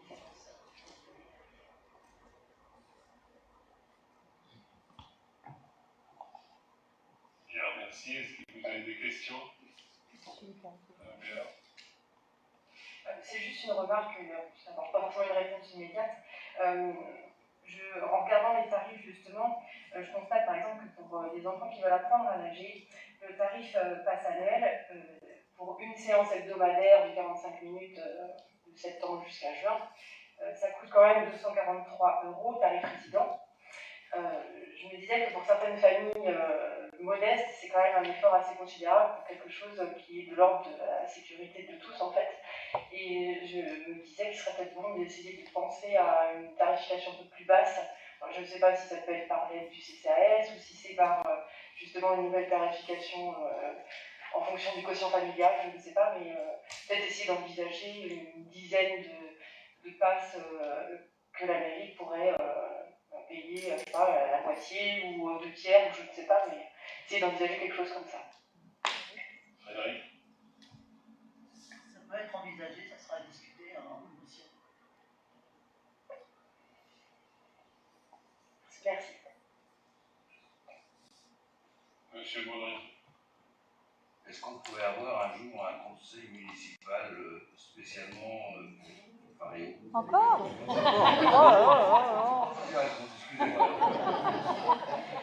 différence. Bien, merci. Est-ce que vous avez des questions? C'est juste une remarque, ça n'apporte pas forcément une réponse immédiate. En regardant les tarifs justement, je constate par exemple que pour les enfants qui veulent apprendre à nager, le tarif passe annuel pour une séance hebdomadaire de 45 minutes de septembre jusqu'à juin. Ça coûte quand même 243 €, tarif résident. Je me disais que pour certaines familles modestes, c'est quand même un effort assez considérable pour quelque chose qui est de l'ordre de la sécurité de tous en fait. Et je me disais qu'il serait peut-être bon d'essayer de penser à une tarification un peu plus basse. Alors, je ne sais pas si ça peut être par l'aide du CCAS ou si c'est par justement une nouvelle tarification en fonction du quotient familial, je ne sais pas, mais peut-être essayer d'envisager une dizaine de passes que la mairie pourrait payer, je sais pas, la moitié ou 2/3, ou je ne sais pas, mais essayer d'envisager quelque chose comme ça. Frédéric? Ça peut être envisagé, ça sera discuté en commission. Merci. Monsieur Baudry. Est-ce qu'on pourrait avoir un jour un conseil municipal spécialement pour Faréo? Encore?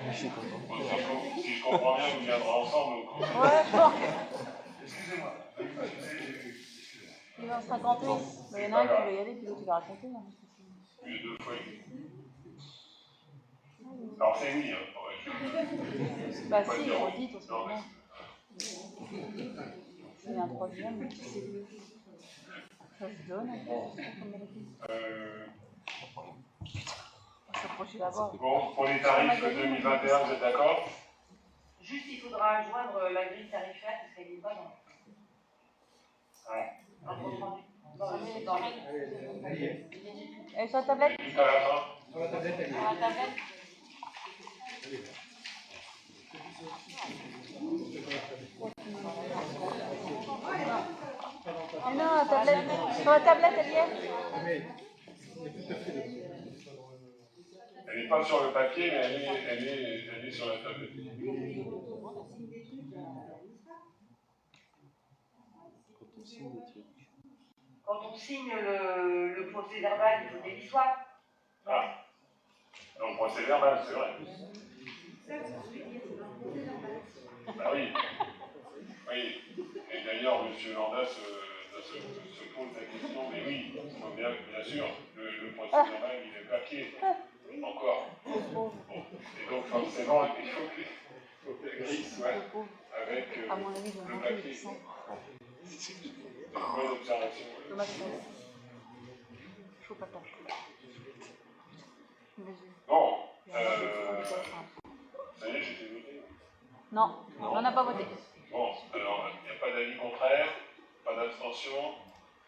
Excusez-moi. Si je comprends bien, vous viendrez ensemble au conseil. Excusez-moi. Il va en 58. Il y en a un qui veut y aller, puis l'autre il va raconter. Plus de 2 fois. Alors c'est oui, hein. Bah si, il faut dire, on se il y a un troisième, ça se donne en fait. S'approcher d'abord. Bon, pour les tarifs 2021, vous êtes d'accord? Juste, il faudra joindre la grille tarifaire parce qu'elle n'est pas dans le compte rendu. Et sur la tablette? Juste à la fin. Sur la tablette? Ah non, la tablette. Sur la tablette, elle y est. Elle n'est pas sur le papier, mais elle est sur la tablette. Quand on signe le procès verbal, il faut des histoires. Ah, donc procès verbal, c'est vrai. Ah oui. Oui. Et d'ailleurs, M. Landa se pose la question, mais oui, bien sûr, le procès verbal, il est papier. Encore. Bon. Et donc, forcément, il faut que la grille soit avec le papier. C'est une bonne observation. Bon, ça y est, j'ai fait voter. Non, on n'a pas voté. Bon, alors, il n'y a pas d'avis contraire, pas d'abstention,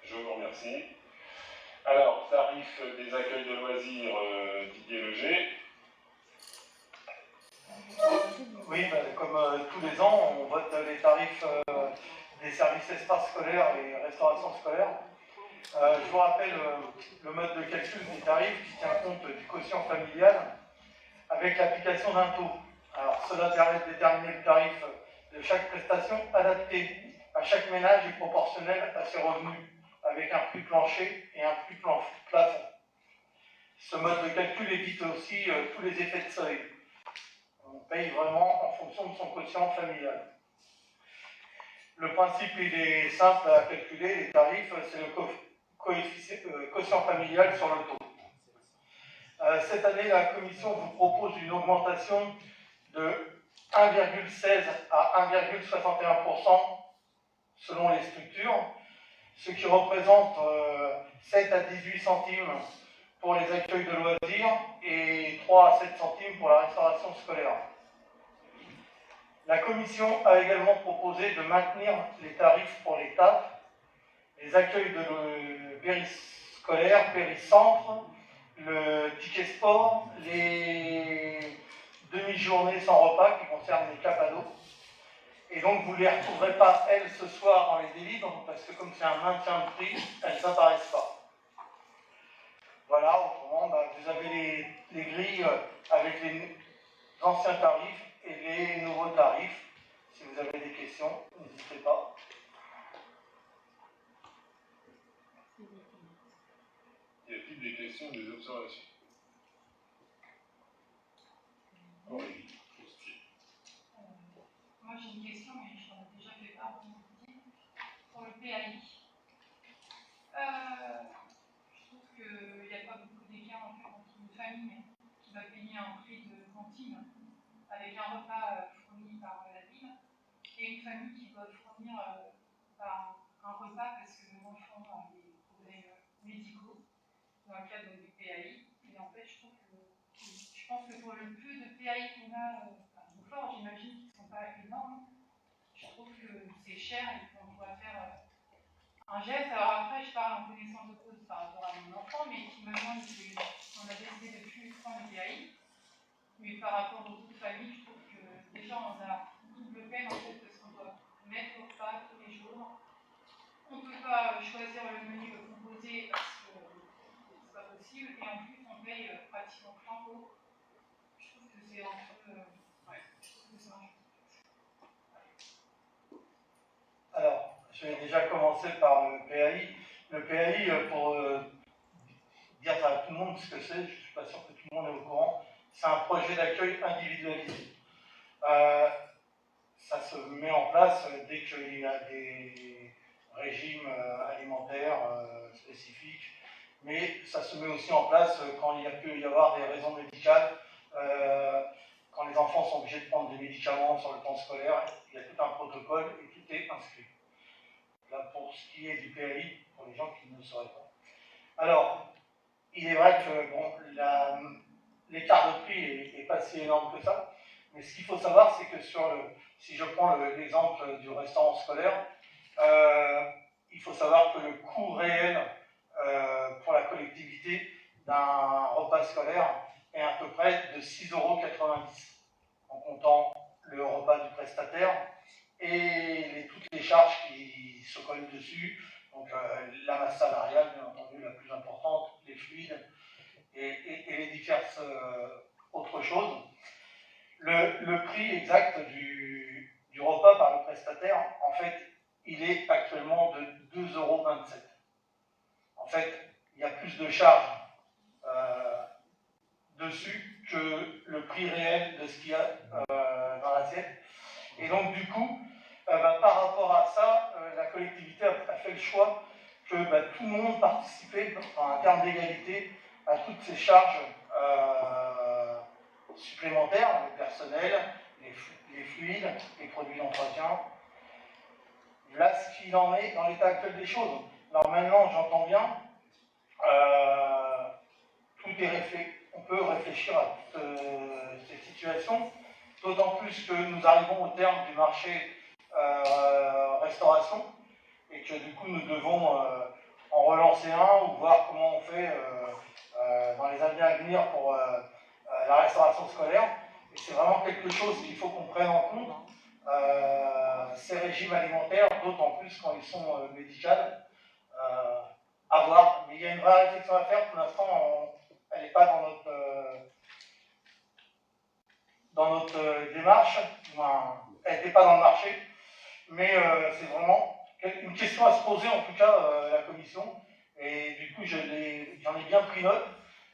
je vous remercie. Alors, tarif des accueils de loisirs, Didier Leger. Oui, comme tous les ans, on vote les tarifs des services espaces scolaires et restauration scolaire. Je vous rappelle le mode de calcul des tarifs qui tient compte du quotient familial avec l'application d'un taux. Alors, cela permet de déterminer le tarif de chaque prestation adapté à chaque ménage et proportionnel à ses revenus, avec un prix plancher et un prix plafond. Ce mode de calcul évite aussi tous les effets de seuil. On paye vraiment en fonction de son quotient familial. Le principe, il est simple à calculer, les tarifs, c'est le quotient familial sur le taux. Cette année, la Commission vous propose une augmentation de 1,16 à 1,61% selon les structures, ce qui représente 7 à 18 centimes pour les accueils de loisirs et 3 à 7 centimes pour la restauration scolaire. La Commission a également proposé de maintenir les tarifs pour les TAP, les accueils de périscolaires, péricentres, le ticket sport, les demi-journées sans repas qui concernent les capados. Et donc vous ne les retrouverez pas, elles, ce soir dans les délivres, parce que comme c'est un maintien de prix, elles n'apparaissent pas. Voilà, autrement, vous avez les grilles avec les anciens tarifs et les nouveaux tarifs. Si vous avez des questions, n'hésitez pas. Y a-t-il des questions ou des observations? Oui. Moi j'ai une question, mais je t'en ai déjà fait part pour le PAI. Je trouve qu'il n'y a pas beaucoup d'écart en fait, entre une famille qui va payer un prix de cantine avec un repas fourni par la ville et une famille qui doit fournir un repas parce que l'enfant a des problèmes médicaux dans le cadre du PAI. Et en fait, je pense que pour le peu de PAI qu'on a, fort, j'imagine qu'ils ne sont pas énormes, je trouve que c'est cher et qu'on doit faire un geste. Alors après, je parle en connaissance de cause par rapport à mon enfant, mais qui me demande si on a décidé de plus prendre le PAI. Mais par rapport aux autres familles, je trouve que déjà on a double peine en fait parce qu'on doit mettre au repas tous les jours. On ne peut pas choisir le menu composé parce que c'est pas possible et en plus on paye pratiquement plein pot. Je trouve que c'est un peu. Alors, je vais déjà commencer par le PAI. Le PAI, pour dire à tout le monde ce que c'est, je ne suis pas sûr que tout le monde est au courant, c'est un projet d'accueil individualisé. Ça se met en place dès qu'il y a des régimes alimentaires spécifiques, mais ça se met aussi en place quand il peut y avoir des raisons médicales, quand les enfants sont obligés de prendre des médicaments sur le temps scolaire, il y a tout un protocole et tout est inscrit. Là, pour ce qui est du PAI, pour les gens qui ne le sauraient pas. Alors, il est vrai que bon, l'écart de prix n'est pas si énorme que ça, mais ce qu'il faut savoir, c'est que si je prends l'exemple du restaurant scolaire, il faut savoir que le coût réel pour la collectivité d'un repas scolaire est à peu près de 6,90 € en comptant le repas du prestataire et toutes les charges qui se collent dessus, donc la masse salariale, bien entendu, la plus importante, les fluides et les diverses autres choses. Le prix exact du repas par le prestataire, en fait, il est actuellement de 2,27 €. En fait, il y a plus de charges dessus que le prix réel de ce qu'il y a dans l'assiette. Et donc, du coup, par rapport à ça, la collectivité a fait le choix que tout le monde participait, en termes d'égalité, à toutes ces charges supplémentaires, le personnel, les fluides, les produits d'entretien. Là, ce qu'il en est dans l'état actuel des choses. Alors maintenant, j'entends bien, tout est réfléchi. On peut réfléchir à toutes ces situations, d'autant plus que nous arrivons au terme du marché restauration et que du coup nous devons en relancer un ou voir comment on fait dans les années à venir pour la restauration scolaire. Et c'est vraiment quelque chose qu'il faut qu'on prenne en compte, ces régimes alimentaires, d'autant plus quand ils sont médicaux, à voir. Mais il y a une vraie réflexion à faire. Pour l'instant, elle n'est pas dans notre démarche. Elle n'était pas dans le marché. Mais c'est vraiment une question à se poser, en tout cas, la commission. Et du coup, j'en ai bien pris note.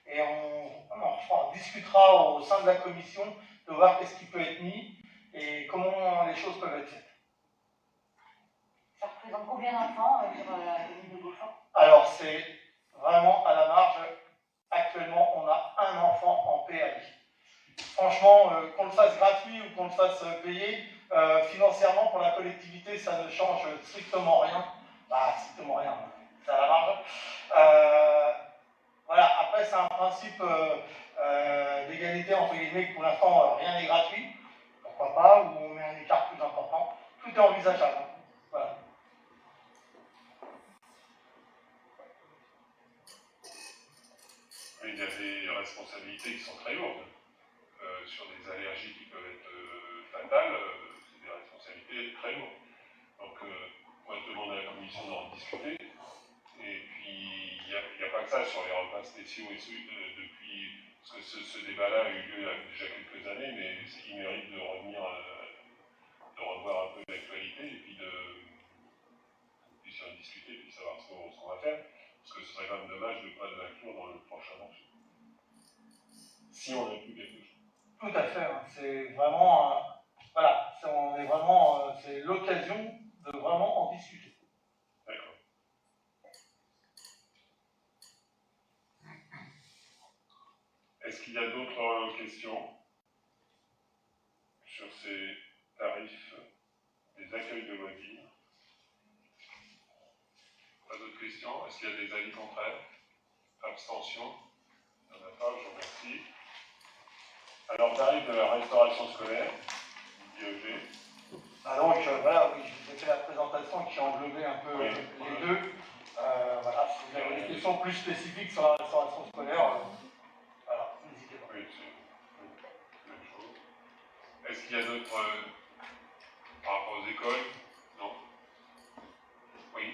Et on discutera au sein de la commission de voir qu'est-ce qui peut être mis et comment les choses peuvent être faites. Ça représente combien d'enfants sur la commune de Beaufort? Alors, c'est vraiment à la marge. Actuellement, on a un enfant en PAI. Franchement, qu'on le fasse gratuit ou qu'on le fasse payer, financièrement, pour la collectivité, ça ne change strictement rien. Bah, strictement rien, c'est à la marge. Voilà, après, c'est un principe d'égalité, entre guillemets, que pour l'instant, rien n'est gratuit. Pourquoi pas, ou on met un écart plus important. Tout est envisageable. Voilà. Mais il y a des responsabilités qui sont très lourdes. Sur des allergies qui peuvent être fatales, c'est des responsabilités très lourdes. Donc, moi, je demande à la commission d'en discuter. Et puis, il n'y a pas que ça sur les repas spéciaux et depuis. Parce que ce débat-là a eu lieu il y a déjà quelques années, mais il mérite de revenir, de revoir un peu l'actualité et puis en discuter et puis savoir ce qu'on va faire. Parce que ce serait quand même dommage de ne pas l'inclure dans le prochain marché. Si on inclut quelque chose. Tout à fait, hein. C'est vraiment, voilà, on est vraiment, c'est l'occasion de vraiment en discuter. D'accord. Est-ce qu'il y a d'autres questions sur ces tarifs des accueils de loisirs? Pas d'autres questions? Est-ce qu'il y a des avis contraires? Abstention? Il n'y en a pas, je vous remercie. Alors, tarif de la restauration scolaire, IEG. Donc voilà, oui, je vous ai fait la présentation qui englobait un peu les deux. Voilà, si vous avez des questions plus spécifiques sur la restauration scolaire, voilà, n'hésitez pas. Oui, c'est la même chose. Est-ce qu'il y a d'autres par rapport aux écoles? Non? Oui.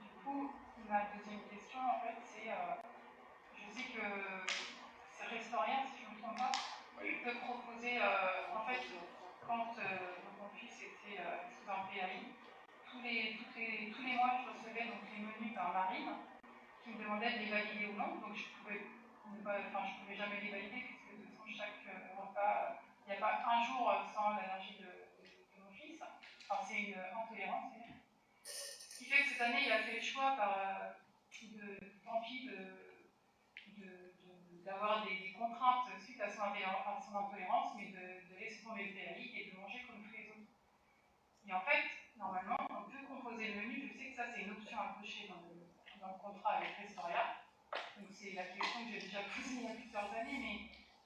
Du coup, ma deuxième question, en fait, c'est, je sais que c'est Restaurien, si je ne me trompe pas, de proposer, en fait, quand mon fils était sous un PAI, tous les mois, je recevais donc les menus par Marine, qui me demandait de les valider ou non, donc je pouvais jamais les valider, puisque de toute façon, chaque repas, il n'y a pas un jour sans l'allergie de mon fils. Enfin, c'est une intolérance. Ce qui fait que cette année, il a fait le choix, tant pis, d'avoir des contraintes suite à son intolérance, mais de laisser tomber le PAI et de manger comme tous les autres. Et en fait, normalement, on peut composer le menu. Je sais que ça, c'est une option à cocher dans le contrat avec Restoria. Donc c'est la question que j'ai déjà posée il y a plusieurs années, mais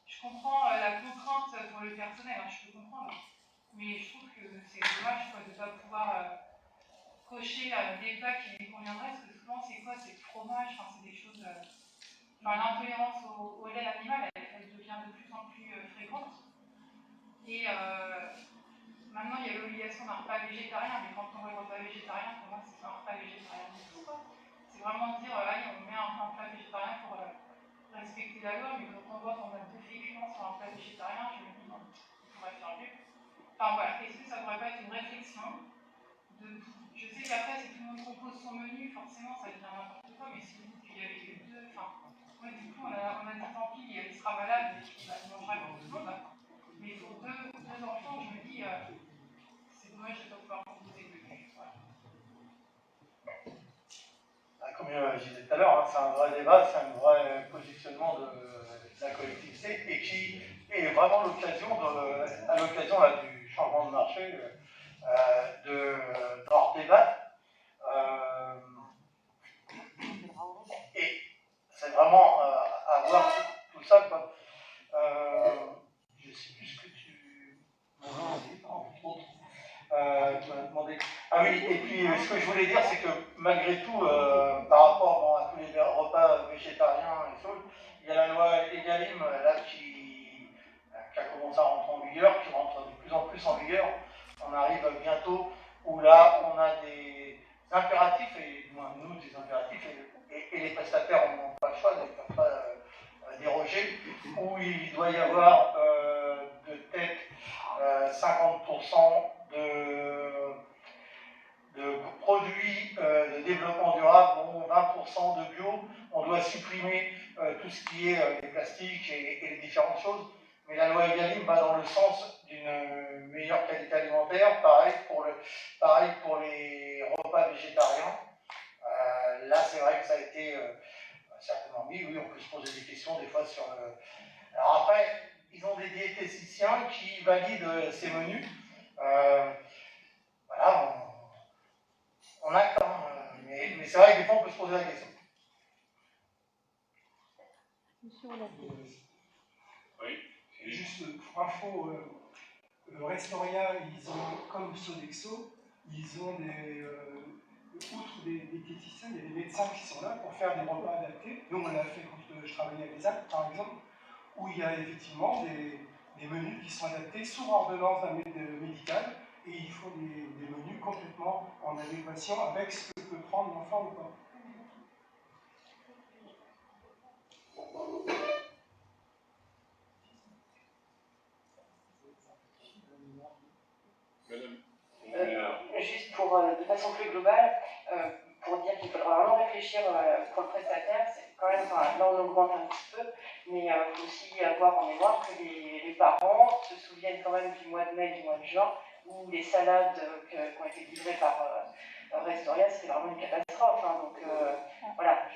je comprends la contrainte pour le personnel, hein, je peux comprendre. Mais je trouve que c'est dommage de ne pas pouvoir cocher des plats qui lui conviendraient, parce que souvent c'est quoi? C'est le fromage, c'est des choses. L'intolérance au lait animal, elle devient de plus en plus fréquente. Et maintenant, il y a l'obligation d'un repas végétarien, mais quand on voit le repas végétarien, pour moi, c'est un repas végétarien du tout. C'est vraiment dire, allez, on met un plat végétarien pour respecter la loi, mais quand on voit qu'on a 2 féculents sur un plat végétarien, je me dis, non, on pourrait faire mieux. Enfin voilà, est-ce que ça pourrait pas être une réflexion je sais qu'après, si tout le monde compose son menu, forcément, ça devient n'importe quoi, mais si vous dites qu'il y avait que 2, ouais, du coup, on a dit tant pis, il sera malade, et puis il mangera comme tout le monde. Mais pour deux enfants, je me dis, c'est dommage de ne pas pouvoir composer le menu. Voilà. Comme je disais tout à l'heure, c'est un vrai débat, c'est un vrai positionnement de la collectivité et qui est vraiment l'occasion, à l'occasion du changement de marché, d'en débattre. Et c'est vraiment à voir tout ça, quoi. Je ne sais plus ce que tu m'as dit, entre autres. Tu m'as demandé. Ah oui, et puis ce que je voulais dire, c'est que malgré tout, par rapport à tous les repas végétariens et tout, il y a la loi Egalim là, qui a commencé à rentrer en vigueur, qui rentre de plus en plus en vigueur. On arrive bientôt où là, on a des impératifs, et nous, des impératifs, et les prestataires n'ont pas le choix, ils ne peuvent pas déroger, où il doit y avoir de tête 50% de produits de développement durable, 20% de bio. On doit supprimer tout ce qui est les plastiques et les différentes choses. mais la loi Egalim va dans le sens d'une meilleure qualité alimentaire, pareil pour les repas végétariens. Là, c'est vrai que ça a été certainement mis, oui, on peut se poser des questions des fois sur le... Alors après, ils ont des diététiciens qui valident ces menus. Voilà, on acte, hein, mais c'est vrai que des fois on peut se poser la question. Oui. Juste pour info, Restoria, ils ont, comme Sodexo, ils ont outre des diététiciens, il y a des médecins qui sont là pour faire des repas adaptés. Nous, on l'a fait quand je travaillais à les Alpes, par exemple, où il y a effectivement des menus qui sont adaptés sous ordonnance d'un médical, et il faut des menus complètement en adéquation avec ce que peut prendre l'enfant ou pas. Juste pour, de façon plus globale, pour dire qu'il faudra vraiment réfléchir pour le prestataire, c'est quand même, enfin, là on augmente un petit peu, mais il faut aussi avoir en mémoire que les parents se souviennent quand même du mois de mai, du mois de juin, où les salades qui ont été livrées par Restoria, c'était vraiment une catastrophe. Hein, donc voilà,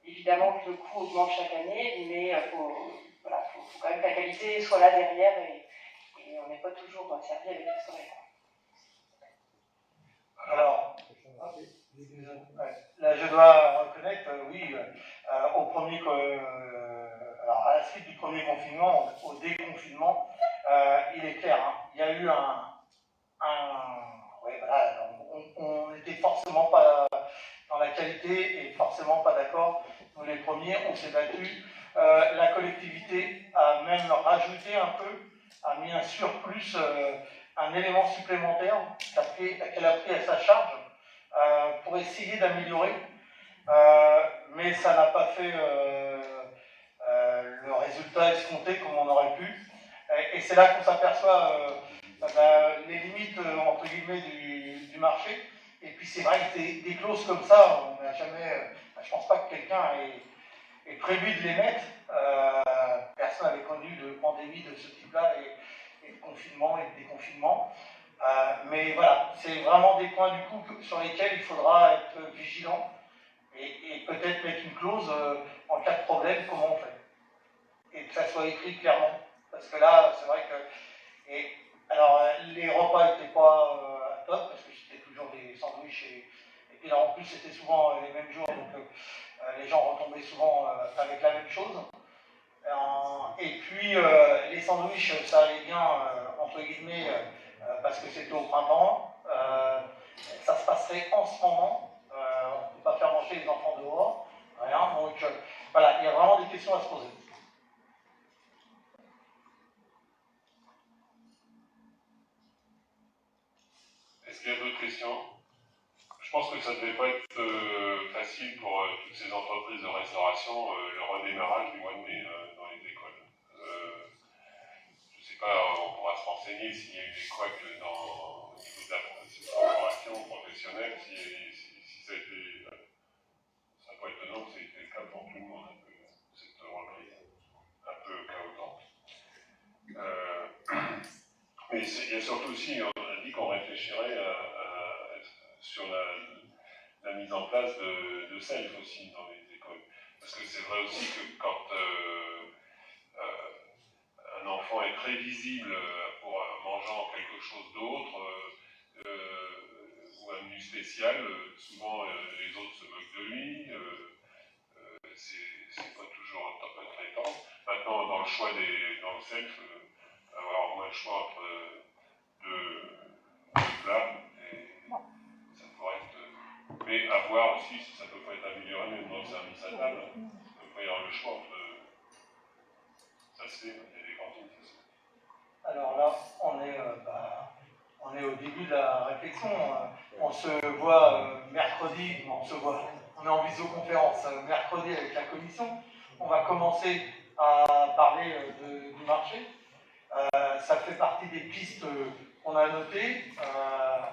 évidemment que le coût augmente chaque année, mais faut quand même que la qualité soit là derrière et on n'est pas toujours servi avec Restoria. Alors, là je dois reconnaître, oui, alors à la suite du premier confinement, au déconfinement, il est clair, hein, il y a eu on n'était forcément pas dans la qualité et forcément pas d'accord. Nous les premiers, on s'est battus. La collectivité a même rajouté un peu, a mis un surplus, un élément supplémentaire qu'elle a pris à sa charge pour essayer d'améliorer, mais ça n'a pas fait le résultat escompté comme on aurait pu, et c'est là qu'on s'aperçoit les limites entre guillemets du marché. Et puis c'est vrai que des clauses comme ça, on n'a jamais, je pense pas que quelqu'un ait prévu de les mettre. Personne n'avait connu de pandémie de ce type-là, et de confinement et de déconfinement. Mais voilà, c'est vraiment des points du coup sur lesquels il faudra être vigilant et peut-être mettre une clause en cas de problème, comment on fait. Et que ça soit écrit clairement. Parce que là, c'est vrai que... alors, les repas n'étaient pas top, parce que c'était toujours des sandwichs, et puis là en plus c'était souvent les mêmes jours, donc les gens retombaient souvent avec la même chose. Et puis les sandwichs, ça allait bien, entre guillemets, parce que c'était au printemps. Ça se passerait en ce moment, on ne peut pas faire manger les enfants dehors, rien. Donc voilà, il y a vraiment des questions à se poser. Est-ce qu'il y a d'autres questions? Je pense que ça ne devait pas être facile pour toutes ces entreprises de restauration, le redémarrage du mois de mai dans les écoles. Je ne sais pas, on pourra se renseigner s'il y a eu des couacs au niveau de la formation professionnelle, si ça a été... Ça n'a pas étonnant que ça ait été le cas pour tout le monde, un peu, cette reprise, un peu chaotique. Mais il y a surtout aussi, on a dit qu'on réfléchirait sur la mise en place de self aussi dans les écoles. Parce que c'est vrai aussi que quand un enfant est très visible pour mangeant quelque chose d'autre, ou un menu spécial, souvent les autres se moquent de lui, c'est pas toujours très tendre. Maintenant, dans le choix dans le self, avoir moins le choix entre deux plats, et ça pourrait être... Mais à voir aussi si ça peut pas être amélioré même dans le service à table. Ça peut pas y avoir le choix entre... Ça se fait, il y a des cantines, ça se fait. Alors là, on est au début de la réflexion. On se voit mercredi, on est en visioconférence mercredi avec la commission. On va commencer à parler du marché. Ça fait partie des pistes qu'on a notées,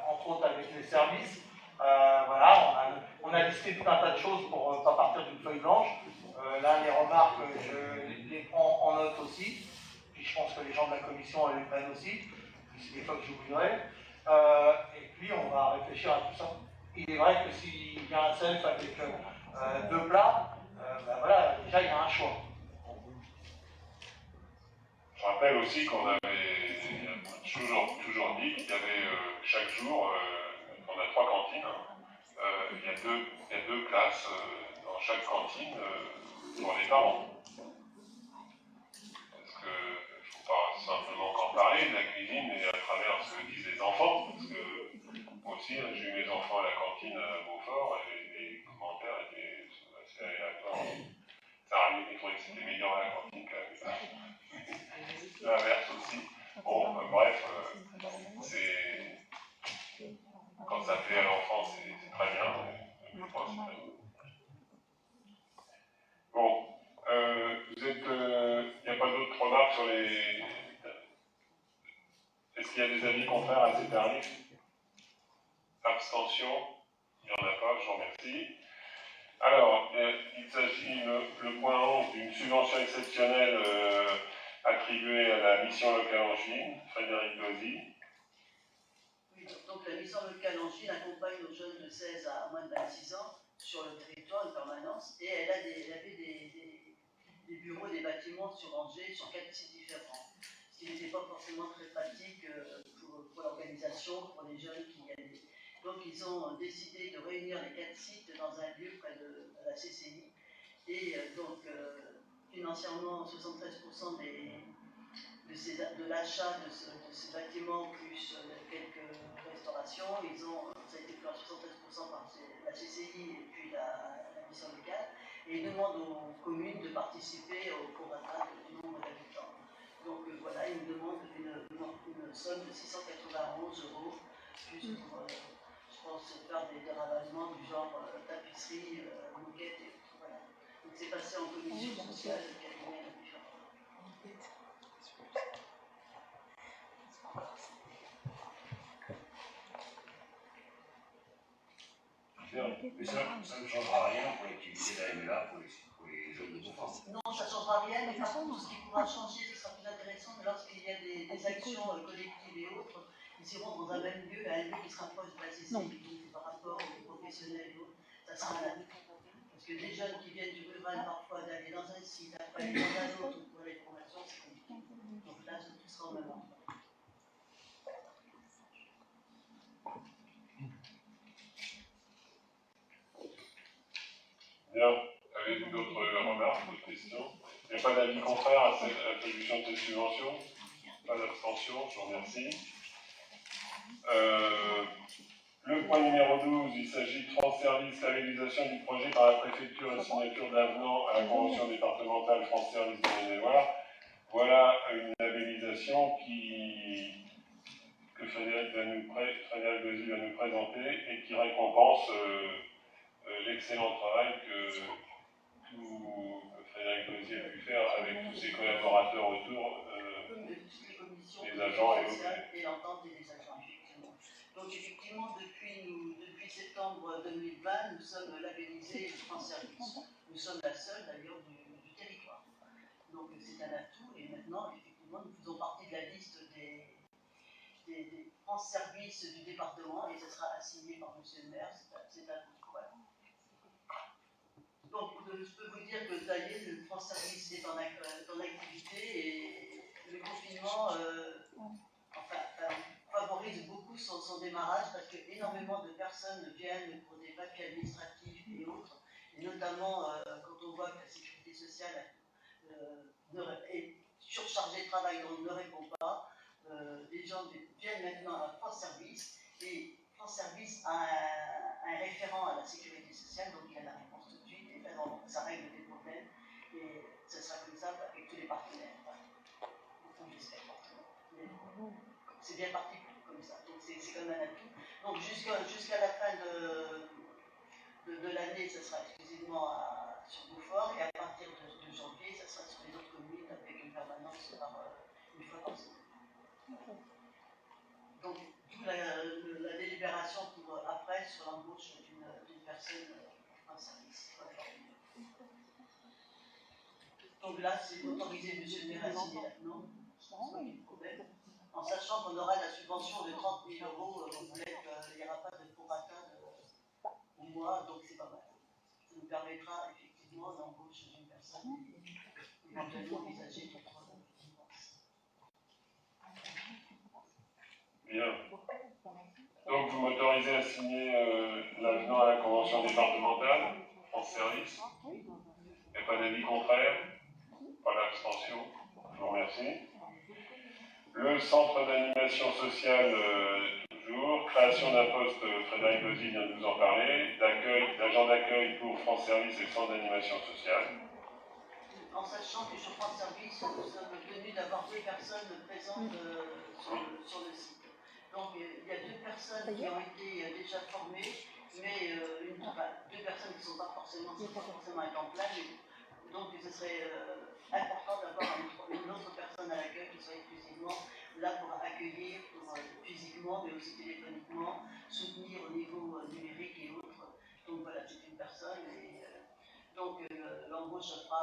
entre autres avec les services. Voilà, on a listé tout un tas de choses pour ne pas partir d'une feuille blanche. Là, les remarques, je les prends en note aussi. puis je pense que les gens de la commission les prennent aussi, c'est des fois que j'oublierai. Et puis on va réfléchir à tout ça. Il est vrai que s'il y a un self avec 2 plats, ben voilà, déjà il y a un choix. Je rappelle aussi qu'on avait toujours dit qu'il y avait chaque jour, on a 3 cantines, il y a deux classes dans chaque cantine pour les parents. Parce que il ne faut pas simplement qu'en parler de la cuisine et à travers ce que disent les enfants. Parce que moi aussi, j'ai eu mes enfants à la cantine à Beaufort et les commentaires étaient assez aléatoires. Ça arrive qu'ils trouvaient que c'était meilleur à la cantine qu'à l'inverse aussi. Bon, bref, quand ça plaît à l'enfant, c'est très bien. Mais pour moi, c'est très bien. Bon, il n'y a pas d'autres remarques sur les... Est-ce qu'il y a des avis contraires à ces tarifs? Abstention? Il n'y en a pas, je vous remercie. Alors, il s'agit, le point 11, d'une subvention exceptionnelle attribuée à la mission locale en Chine. Frédéric Dozy. Oui, donc la mission locale en Chine accompagne nos jeunes de 16 à moins de 26 ans sur le territoire en permanence et elle avait des bureaux, des bâtiments sur Angers, sur 4 sites différents. Ce qui n'était pas forcément très pratique pour l'organisation, pour les jeunes qui y allaient. Donc ils ont décidé de réunir les 4 sites dans un lieu près de la CCI. Et financièrement, 73% de l'achat de ces bâtiments, plus quelques restaurations, ça a été pris à 73% par la CCI et puis la mission locale. Et ils demandent aux communes de participer au prorata du nombre d'habitants. Donc voilà, ils nous demandent une somme de 691 €, plus pour, je pense, faire des ravalements du genre tapisserie, moquette et tout. Voilà. Donc c'est passé en commission sociale, qui a donné la différence. Mais ça ne changera rien pour l'activité de la MLA pour les jeunes de Beaufort. Non, ça ne changera rien, mais par contre, ce qui pourra changer, ce sera plus intéressant, mais lorsqu'il y a des actions collectives et autres, ils iront dans un même lieu, un lieu qui sera proche de la CCI, donc par rapport aux professionnels et autres, ça sera un atout. Parce que des jeunes qui viennent du rural parfois, d'aller dans un site, après aller dans un autre pour les formations, c'est compliqué. Donc là, tout sera au même endroit. Bien. Avez-vous d'autres remarques, d'autres questions? Il n'y a pas d'avis contraire à l'attribution de cette subvention? Pas d'abstention, je vous remercie. Le point numéro 12, il s'agit de France Service, labellisation du projet par la préfecture et signature d'avenant à la convention départementale France Service de Maine-et-Loire. Voilà une labellisation que Frédéric Dozy va nous présenter et qui récompense l'excellent travail que Frédéric Dozy a pu faire avec tous ses collaborateurs autour, les agents et autres. Et l'entente des agents, effectivement. Donc effectivement, depuis septembre 2020, nous sommes labellisés France Service. Nous sommes la seule d'ailleurs du territoire. Donc c'est un atout et maintenant, effectivement, nous faisons partie de la liste des France Service du département et ce sera assigné par M. le maire. C'est un atout. Voilà. Donc je peux vous dire que ça y est, le France Service est en activité et le confinement favorise beaucoup son démarrage parce qu'énormément de personnes viennent pour des papiers administratifs et autres, et notamment quand on voit que la sécurité sociale est surchargée de travail, donc ne répond pas, les gens viennent maintenant à France Service et France Service a un référent à la sécurité sociale, donc il a la réponse tout de suite et ça règle des problèmes et ça sera comme ça avec tous les partenaires. Enfin, j'espère fortement. C'est bien parti comme ça, donc c'est comme un atout. Donc jusqu'à la fin de l'année, ça sera exclusivement sur Beaufort, et à partir de janvier, ça sera sur les autres communes avec une permanence une fois par semaine. Donc d'où la délibération pour après sur l'embauche d'une personne en service. Donc là, c'est autorisé, monsieur le maire, à signer l'avenant. c'est pas du problème. En sachant qu'on aura la subvention de 30 000 euros, il n'y aura pas de prorata au mois, donc c'est pas mal. Ça nous permettra effectivement d'embaucher une personne et éventuellement envisager d'autres dépenses. Bien. Donc vous m'autorisez à signer l'avenant à la convention départementale en service. Il n'y a pas d'avis contraire, pas d'abstention. Je vous remercie. Le centre d'animation sociale, toujours. Création d'un poste, Frédéric Bozzi vient de nous en parler. D'agent d'accueil pour France Service et le centre d'animation sociale. En sachant que sur France Service, nous sommes tenus d'avoir 2 personnes présentes sur le site. Donc il y a 2 personnes qui ont été déjà formées, mais 2 personnes qui ne sont pas forcément à temps plein. Donc ce serait important d'avoir une autre personne à l'accueil qui soit exclusivement là pour accueillir, physiquement, mais aussi téléphoniquement, soutenir au niveau numérique et autres. Donc voilà, c'est une personne et donc l'embauche se fera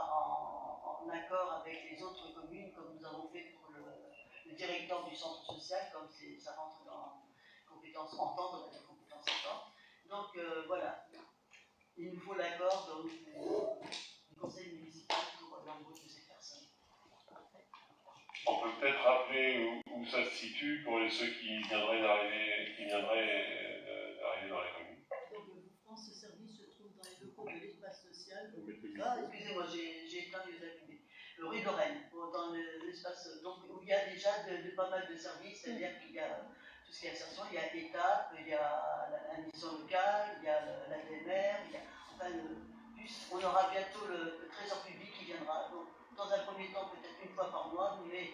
en accord avec les autres communes, comme nous avons fait pour le directeur du centre social, comme ça rentre dans compétences entendre, la compétence entendre. Donc voilà, il nous faut l'accord du conseil municipal pour l'embauche de ces personnes. On peut peut-être rappeler où ça se situe pour ceux qui viendraient d'arriver dans la commune. Donc France Service se trouve dans les locaux de l'espace social. Ah, excusez-moi, j'ai éteint les allumés. Rue de Rennes, dans l'espace, donc où il y a déjà pas mal de services, c'est-à-dire qu'il y a tout ce qui est insertion, il y a étape, il y a la mission locale, il y a l'ADMR, il y a on aura bientôt le trésor public qui viendra. Donc, dans un premier temps, peut-être une fois par mois, mais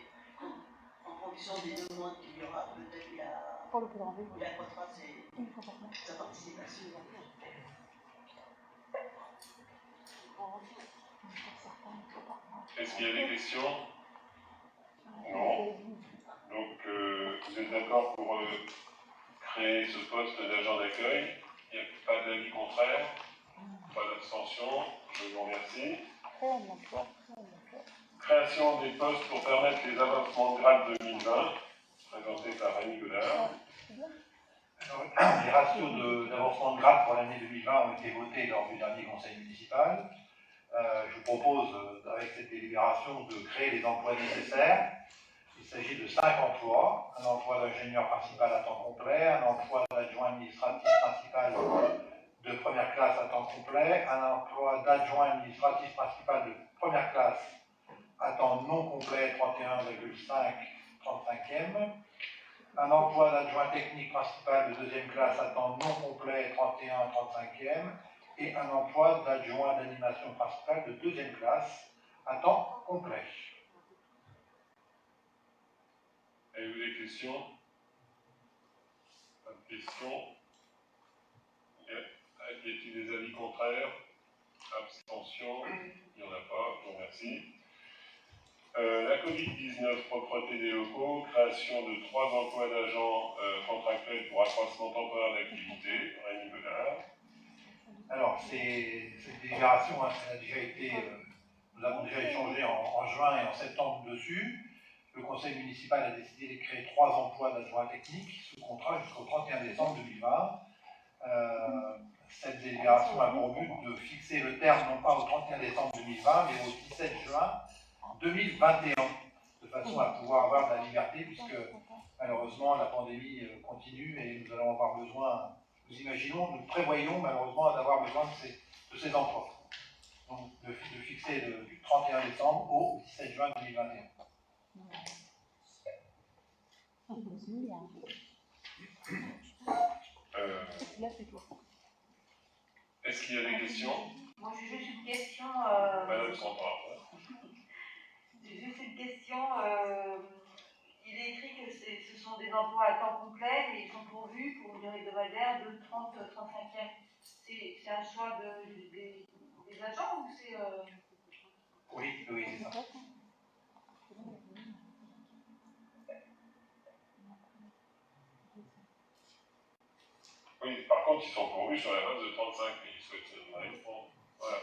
en fonction des demandes qu'il y aura, peut-être il accroîtra sa participation. Est-ce qu'il y a des questions? Non. Donc, vous êtes d'accord pour créer ce poste d'agent d'accueil? Il n'y a pas d'avis contraire? Pas d'abstention? Je vous remercie. Création des postes pour permettre les avancements de grade 2020, présenté par Rémi Godard. Alors, les ratios d'avancement de grade pour l'année 2020 ont été votés lors du dernier conseil municipal. Je vous propose, avec cette délibération, de créer les emplois nécessaires. Il s'agit de 5 emplois, un emploi d'ingénieur principal à temps complet, un emploi d'adjoint administratif principal de première classe à temps complet, un emploi d'adjoint administratif principal de première classe à temps non complet 31,5 35e, un emploi d'adjoint technique principal de deuxième classe à temps non complet 31 35e, et un emploi d'adjoint d'animation principale de deuxième classe à temps complet. Avez-vous des questions? Pas de questions? Y a-t-il des avis contraires? Abstention? Il n'y en a pas, je vous remercie. La Covid-19, propreté des locaux, création de 3 emplois d'agents contractuels pour accroissement temporaire d'activité, Rémi Godard. Alors, cette délibération, elle a déjà été, nous avons déjà échangé en juin et en septembre dessus. Le conseil municipal a décidé de créer 3 emplois d'adjoints techniques sous contrat jusqu'au 31 décembre 2020. Cette délibération a pour but de fixer le terme non pas au 31 décembre 2020, mais au 17 juin 2021, de façon à pouvoir avoir de la liberté, puisque malheureusement la pandémie continue et nous allons avoir besoin, nous prévoyons malheureusement d'avoir besoin de ces emplois. Donc de fixer du 31 décembre au 17 juin 2021. Est-ce qu'il y a des questions? Moi, j'ai juste une question. Madame Sandra. J'ai juste une question. Il est écrit que ce sont des emplois à temps complet, mais ils sont pourvus pour une durée hebdomadaire de 30-35e. C'est un choix des agents ou c'est. Oui, c'est ça. Oui, par contre, ils sont pourvus sur la base de 35, mais ils souhaitent répondre. Voilà.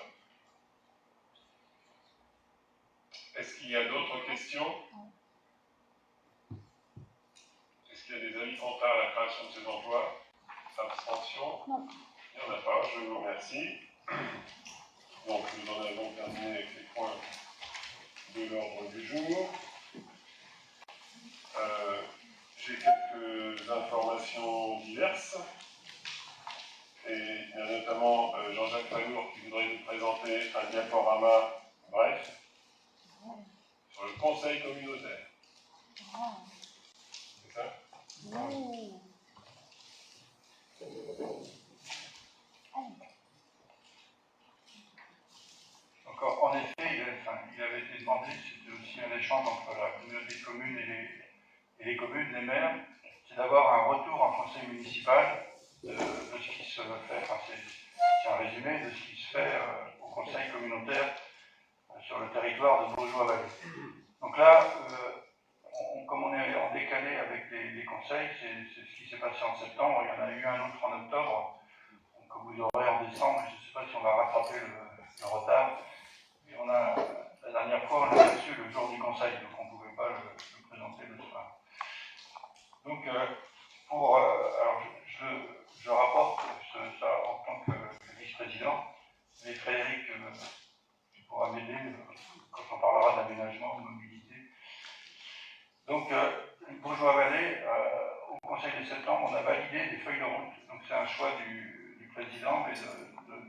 Est-ce qu'il y a d'autres questions? S'il y a des avis contraires à la création de ces emplois, abstention. Non. Il n'y en a pas, je vous remercie. Donc, nous en avons terminé avec les points de l'ordre du jour. J'ai quelques informations diverses. Et il y a notamment Jean-Jacques Palour qui voudrait nous présenter un diaporama bref sur le conseil communautaire. C'est ça? Donc, en effet, il avait été demandé, c'était aussi un échange entre la communauté de communes et les communes, les maires, c'est d'avoir un retour en conseil municipal de ce qui se fait, enfin, c'est un résumé de ce qui se fait au conseil communautaire sur le territoire de Beaujois-Vallée. Donc là, comme on est en décalé avec les conseils, c'est ce qui s'est passé en septembre, il y en a eu un autre en octobre, donc vous aurez en décembre, je ne sais pas si on va rattraper le retard, mais la dernière fois, on a reçu le jour du conseil, donc on ne pouvait pas le présenter le soir. Donc, alors je rapporte ça en tant que vice-président, mais Frédéric pourra m'aider quand on parlera d'aménagement, de mobilité. Donc, Beaujois-Vallée, au Conseil de septembre, on a validé des feuilles de route. Donc, c'est un choix du président, mais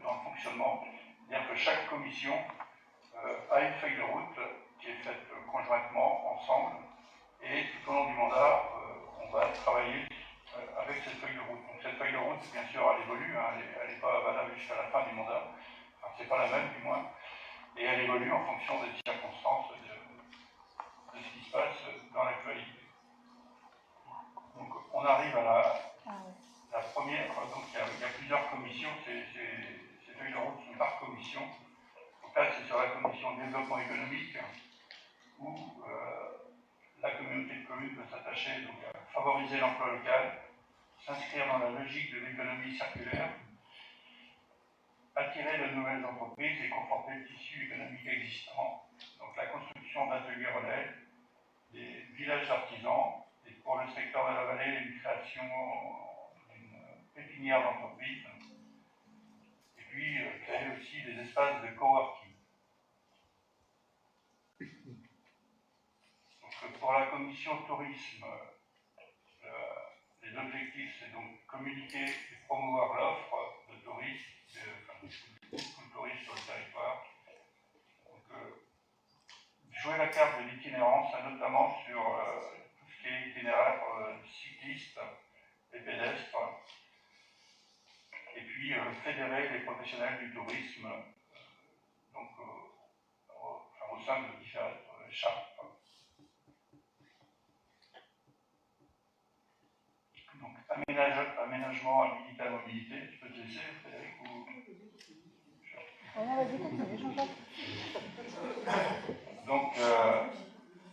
dans le fonctionnement. C'est-à-dire que chaque commission a une feuille de route qui est faite conjointement, ensemble, et tout au long du mandat, on va travailler avec cette feuille de route. Donc, cette feuille de route, bien sûr, elle évolue, hein, elle n'est pas valable jusqu'à la fin du mandat. Enfin, c'est pas la même, du moins. Et elle évolue en fonction des circonstances de ce qui se passe dans l'actualité. Donc on arrive à la première, donc il y a plusieurs commissions, ces feuilles de route sont par commission. Donc là c'est sur la commission développement économique où la communauté de communes peut s'attacher donc à favoriser l'emploi local, s'inscrire dans la logique de l'économie circulaire, attirer de nouvelles entreprises et conforter le tissu économique existant. Donc la construction d'ateliers relais, des villages artisans, et pour le secteur de la vallée, une création d'une pépinière d'entreprise, et puis créer aussi des espaces de coworking. Donc pour la commission tourisme, les objectifs, c'est donc communiquer et promouvoir l'offre de tourisme, tout le tourisme sur le territoire. Donc, jouer la carte de l'itinérance, notamment sur tout ce qui est itinéraire cycliste et pédestre, et puis fédérer les professionnels du tourisme donc, au sein de différentes chartes. Donc, aménagement, habilité à mobilité, tu peux te laisser, Frédéric, ou... Non, vas-y, continue, Jean-Jacques. Donc,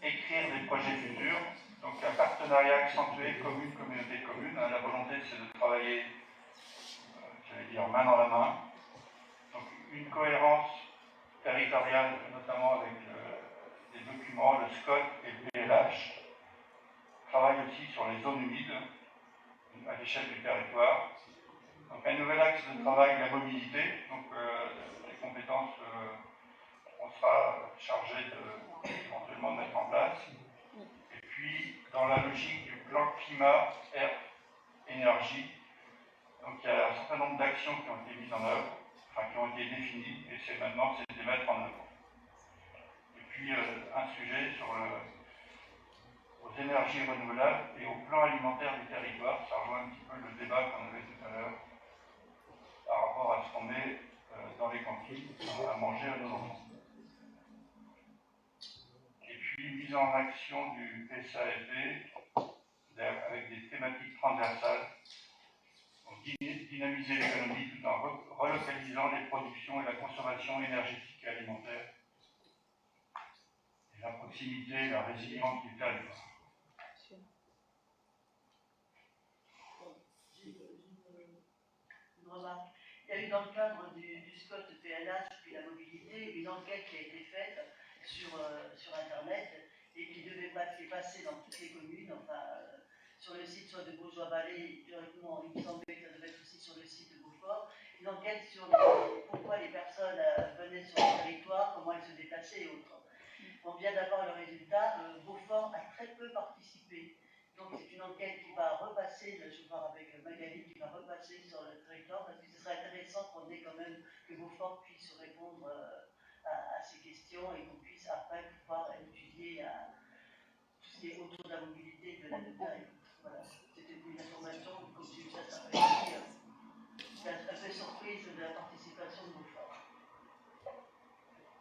écrire des projets futurs, donc un partenariat accentué commune, communauté, commune. La volonté, c'est de travailler, j'allais dire, main dans la main. Donc, une cohérence territoriale, notamment avec les documents, le SCOT et le PLH. Travaille aussi sur les zones humides à l'échelle du territoire. Donc, un nouvel axe de travail, la mobilité. Donc, les compétences, on sera chargé éventuellement de mettre en place. Et puis, dans la logique du plan climat, air, énergie, donc il y a un certain nombre d'actions qui ont été mises en œuvre, enfin qui ont été définies, et c'est maintenant de les mettre en œuvre. Et puis, un sujet sur aux énergies renouvelables et au plan alimentaire du territoire. Ça rejoint un petit peu le débat qu'on avait tout à l'heure par rapport à ce qu'on met dans les cantines à manger à nos enfants. Et puis, mise en action du PSAFP avec des thématiques transversales, donc dynamiser l'économie tout en relocalisant les productions et la consommation énergétique et alimentaire, et la proximité et la résilience du territoire. Il y a eu dans le cadre du SCOT PLH, puis la mobilité, une enquête qui a été faite sur Internet et qui devait passer dans toutes les communes, enfin, sur le site soit de Beaujois-Vallée, théoriquement, il me semblait que ça devait être aussi sur le site de Beaufort, une enquête sur pourquoi les personnes venaient sur le territoire, comment elles se déplaçaient et autres. On vient d'avoir le résultat, Beaufort a très peu participé. Donc c'est une enquête qui va repasser, je vais voir avec Magali, qui va repasser sur le territoire, parce que ce serait intéressant qu'on ait quand même, que Beaufort puisse répondre à ces questions et qu'on puisse après pouvoir étudier tout ce qui est autour de la mobilité de l'habitat. Voilà, c'était une information, comme j'ai vu ça s'apprécie, j'étais un peu surprise de la participation de Beaufort.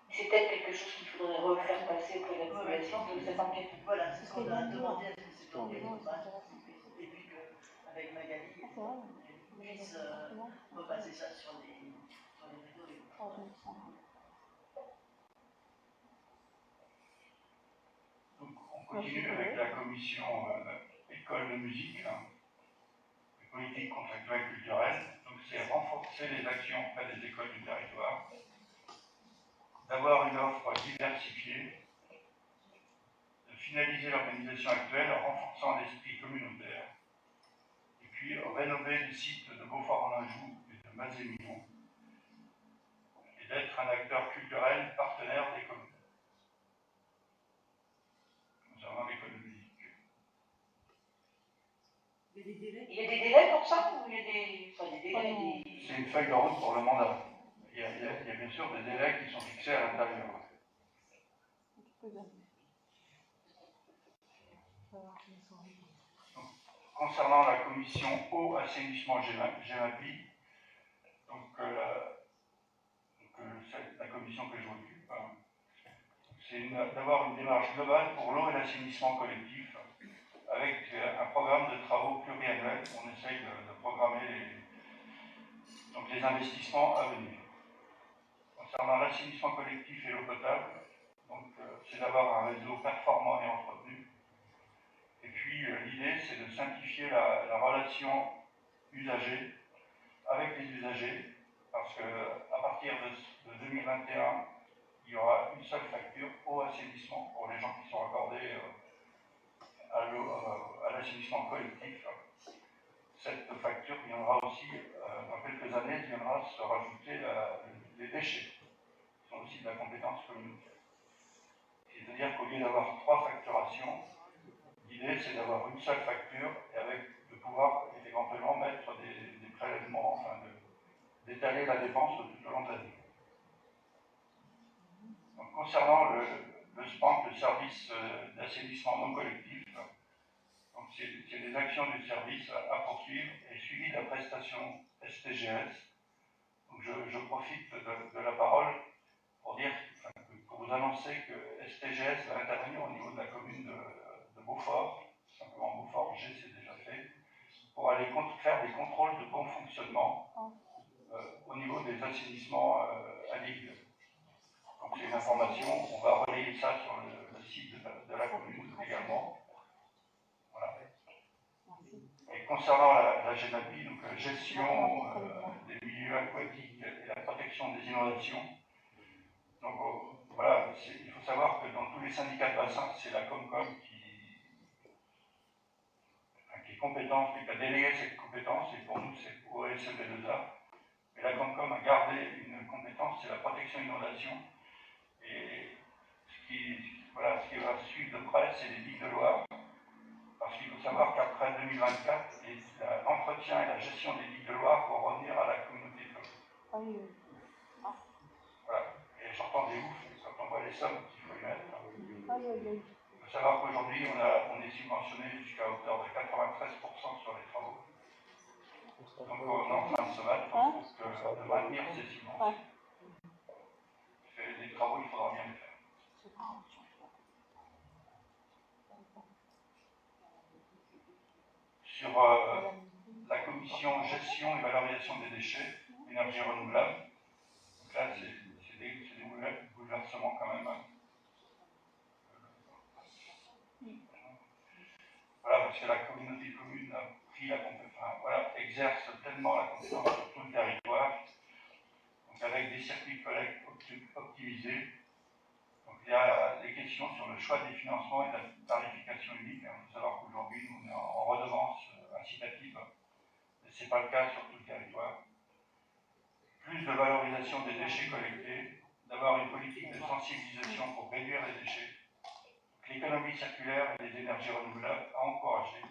C'est peut-être quelque chose qu'il faudrait refaire passer auprès de la population de cette enquête. Voilà, c'est ce qu'on a demandé à cette enquête de base. Et puis qu'avec Magali, on puisse repasser ça sur les réseaux. Donc, on continue avec la commission école de musique, et politique contractuelle culturelle. Donc, c'est renforcer les actions auprès des écoles du territoire, d'avoir une offre diversifiée, de finaliser l'organisation actuelle en renforçant l'esprit communautaire, et puis rénover les sites de Beaufort-en-Anjou et de Mazémillon, et d'être un acteur culturel partenaire des communes. Concernant l'école de musique. Il y a des délais pour ça ou il y a des délais C'est une feuille de route pour le mandat. Il y a bien sûr des délais qui sont fixés à l'intérieur. Concernant la commission eau, assainissement, GEMAPI, c'est la commission que je m'occupe, c'est d'avoir une démarche globale pour l'eau et l'assainissement collectif, avec un programme de travaux pluriannuel. On essaye de programmer les investissements à venir. Concernant l'assainissement collectif et l'eau potable, c'est d'avoir un réseau performant et entretenu. Et puis l'idée, c'est de simplifier la relation usager avec les usagers, parce qu'à partir de 2021, il y aura une seule facture au assainissement pour les gens qui sont accordés à l'assainissement collectif. Cette facture viendra aussi, dans quelques années, viendra se rajouter les déchets, qui sont aussi de la compétence communautaire. C'est-à-dire qu'au lieu d'avoir 3 facturations, l'idée c'est d'avoir une seule facture et de pouvoir éventuellement mettre des prélèvements, d'étaler la dépense tout au long de l'année. Donc, concernant le SPANC, le service d'assainissement non collectif, c'est des actions du service à poursuivre et suivi de la prestation STGS. Donc, je profite de la parole pour vous annoncer que STGS va intervenir au niveau de la commune de Beaufort, simplement Beaufort G, c'est déjà fait, pour aller faire des contrôles de bon fonctionnement au niveau des assainissements à l'île. Donc c'est une information, on va relayer ça sur le site de la commune également. Voilà. Et concernant la GEMAPI, donc gestion des milieux aquatiques et la protection des inondations, donc voilà, il faut savoir que dans tous les syndicats de bassin, c'est la Comcom qui est compétente, qui a délégué cette compétence, et pour nous c'est OSMB2A. Mais la Comcom a gardé une compétence, c'est la protection inondation. Et ce qui va suivre de près, c'est les digues de Loire. Parce qu'il faut savoir qu'après 2024, l'entretien et la gestion des digues de Loire vont revenir à la communauté de communes. Voilà. Et j'entends des ouf quand on voit les sommes qu'il faut y mettre. Il faut savoir qu'aujourd'hui, on est subventionné jusqu'à hauteur de 93% sur les travaux. Donc on est en train de se battre pour maintenir ces subventions. Les travaux, il faudra bien les faire. Sur la commission gestion et valorisation des déchets, énergie renouvelable, donc là c'est des bouleversements quand même. Voilà, parce que la communauté commune a pris exerce pleinement la compétence sur tout le territoire, donc avec des circuits de collecte optimisés, Donc il y a des questions sur le choix des financements et de la tarification unique. Il faut savoir qu'aujourd'hui, on est en redevance incitative, mais ce n'est pas le cas sur tout le territoire. Plus de valorisation des déchets collectés, d'avoir une politique de sensibilisation pour réduire les déchets, l'économie circulaire et les énergies renouvelables à encourager,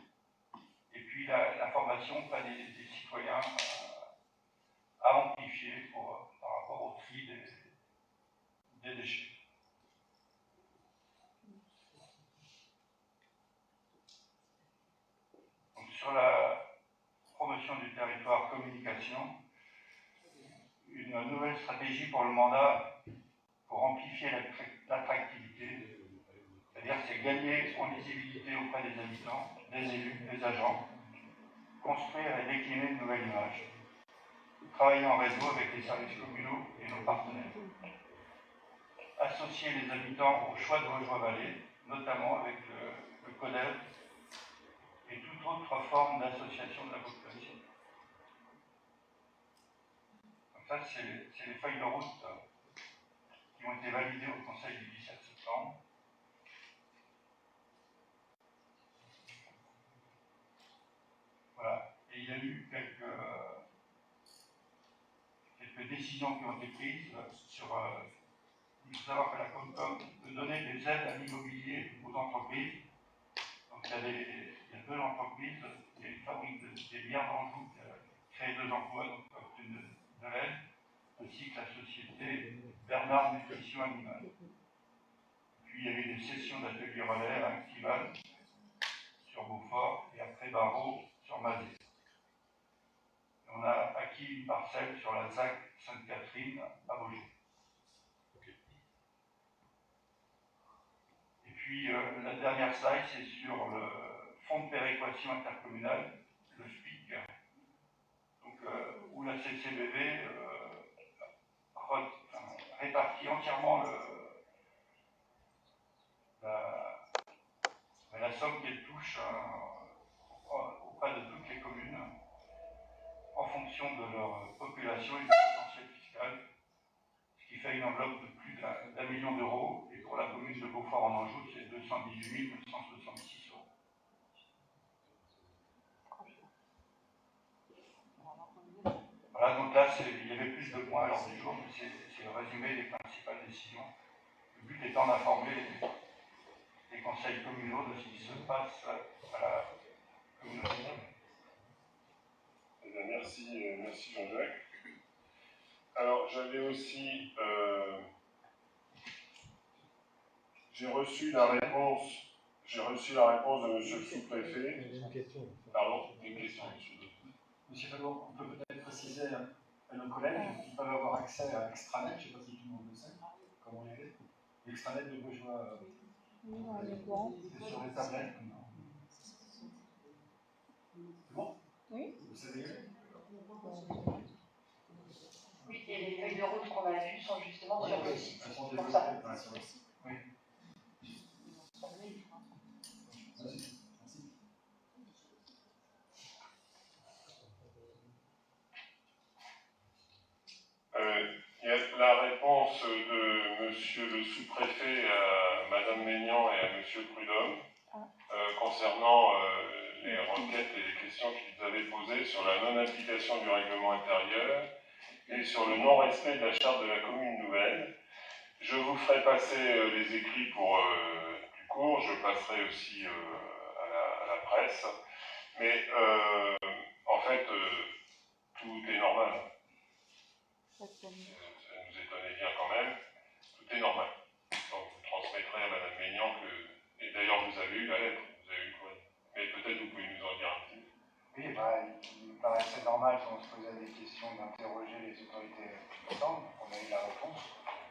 et puis la formation auprès des citoyens à amplifier par rapport au tri des déchets. Donc, sur la promotion du territoire communication, une nouvelle stratégie pour le mandat pour amplifier l'attractivité, c'est-à-dire c'est gagner en lisibilité auprès des habitants, des élus, des agents, construire et décliner une nouvelle image, travailler en réseau avec les services communaux et nos partenaires, associer les habitants au choix de Vosges-Vallée, notamment avec le CODEV et toute autre forme d'association de la population. Donc ça, c'est les feuilles de route qui ont été validées au Conseil du 17 septembre. Voilà. Et il y a eu quelques décisions qui ont été prises sur... il faut savoir que la Comcom peut donner des aides à l'immobilier aux entreprises. Donc il y a deux entreprises, il y a une fabrique des bières d'Anjou qui a créé 2 emplois, donc qui a obtenu de l'aide, ainsi que la société Bernard Nutrition Animale. Puis il y a eu des sessions d'ateliers relais à Actival sur Beaufort et après Barreau sur Mazet. On a acquis une parcelle sur la ZAC Sainte-Catherine à Beaujeu. Et puis la dernière slide, c'est sur le fonds de péréquation intercommunale, le FPIC, donc, où la CCBV répartit entièrement la somme qu'elle touche auprès de toutes les communes en fonction de leur population et du potentiel fiscal, ce qui fait une enveloppe de plus d'1 million d'euros, et pour la commune de Beaufort en Anjou, c'est 218 966 euros. Voilà, donc là, il y avait plus de points à l'ordre du jour, mais c'est le résumé des principales décisions. Le but étant d'informer les conseils communaux de ce qui se passe à la communauté. Eh bien, merci Jean-Jacques. Alors, j'avais aussi... j'ai reçu la réponse de monsieur le sous-préfet. Une question. Pardon, une question, monsieur. Monsieur Fallois, on peut peut-être préciser à nos collègues qu'ils peuvent avoir accès à l'extranet, je ne sais pas si tout le monde le sait, comment on y est. L'extranet de Beaujois, c'est sur les tablettes. C'est bon? Oui. Vous savez? Oui, et les feuilles de route qu'on a vues sont justement sur le site. Elles sont Pour ça. sur le site. Oui. Merci. Il y a la réponse de monsieur le sous-préfet à madame Maignan et à monsieur Prudhomme concernant les requêtes et les questions qu'ils avaient posées sur la non-application du règlement intérieur et sur le non-respect de la charte de la commune nouvelle. Je vous ferai passer les écrits du cours, je passerai aussi à la presse, mais en fait, tout est normal. Ça nous étonnait bien quand même, tout est normal. Donc vous transmettrez à madame Maignan et d'ailleurs vous avez eu la lettre, vous avez eu quoi? Mais peut-être vous pouvez nous en dire un petit peu. Oui, il me paraissait normal quand on se posait des questions d'interroger les autorités compétentes, donc on a eu la réponse,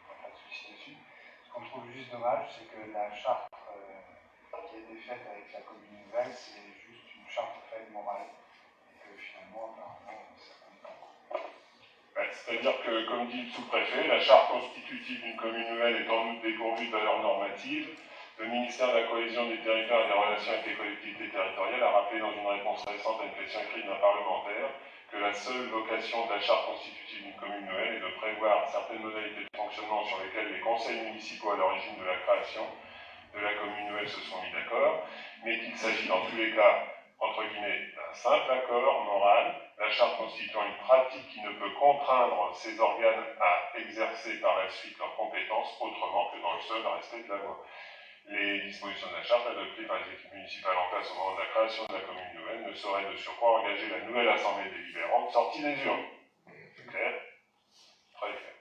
pas de souci dessus. Ce qu'on trouve juste dommage, c'est que la charte qui a été faite avec la commune nouvelle, c'est juste une charte faite morale, et que finalement, apparemment, ça compte pas. C'est-à-dire que, comme dit le sous-préfet, la charte constitutive d'une commune nouvelle est en outre dépourvue de valeur normative. Le ministère de la Cohésion des Territoires et des Relations avec les collectivités territoriales a rappelé dans une réponse récente à une question écrite d'un parlementaire que la seule vocation de la charte constitutive d'une commune nouvelle est de prévoir certaines modalités de fonctionnement sur lesquels les conseils municipaux à l'origine de la création de la commune nouvelle se sont mis d'accord, mais qu'il s'agit dans tous les cas, entre guillemets, d'un simple accord moral, la charte constituant une pratique qui ne peut contraindre ces organes à exercer par la suite leurs compétences autrement que dans le seul respect de la loi. Les dispositions de la charte adoptées par les équipes municipales en place au moment de la création de la commune nouvelle ne sauraient de surcroît engager la nouvelle assemblée délibérante sortie des urnes. C'est clair? Très clair.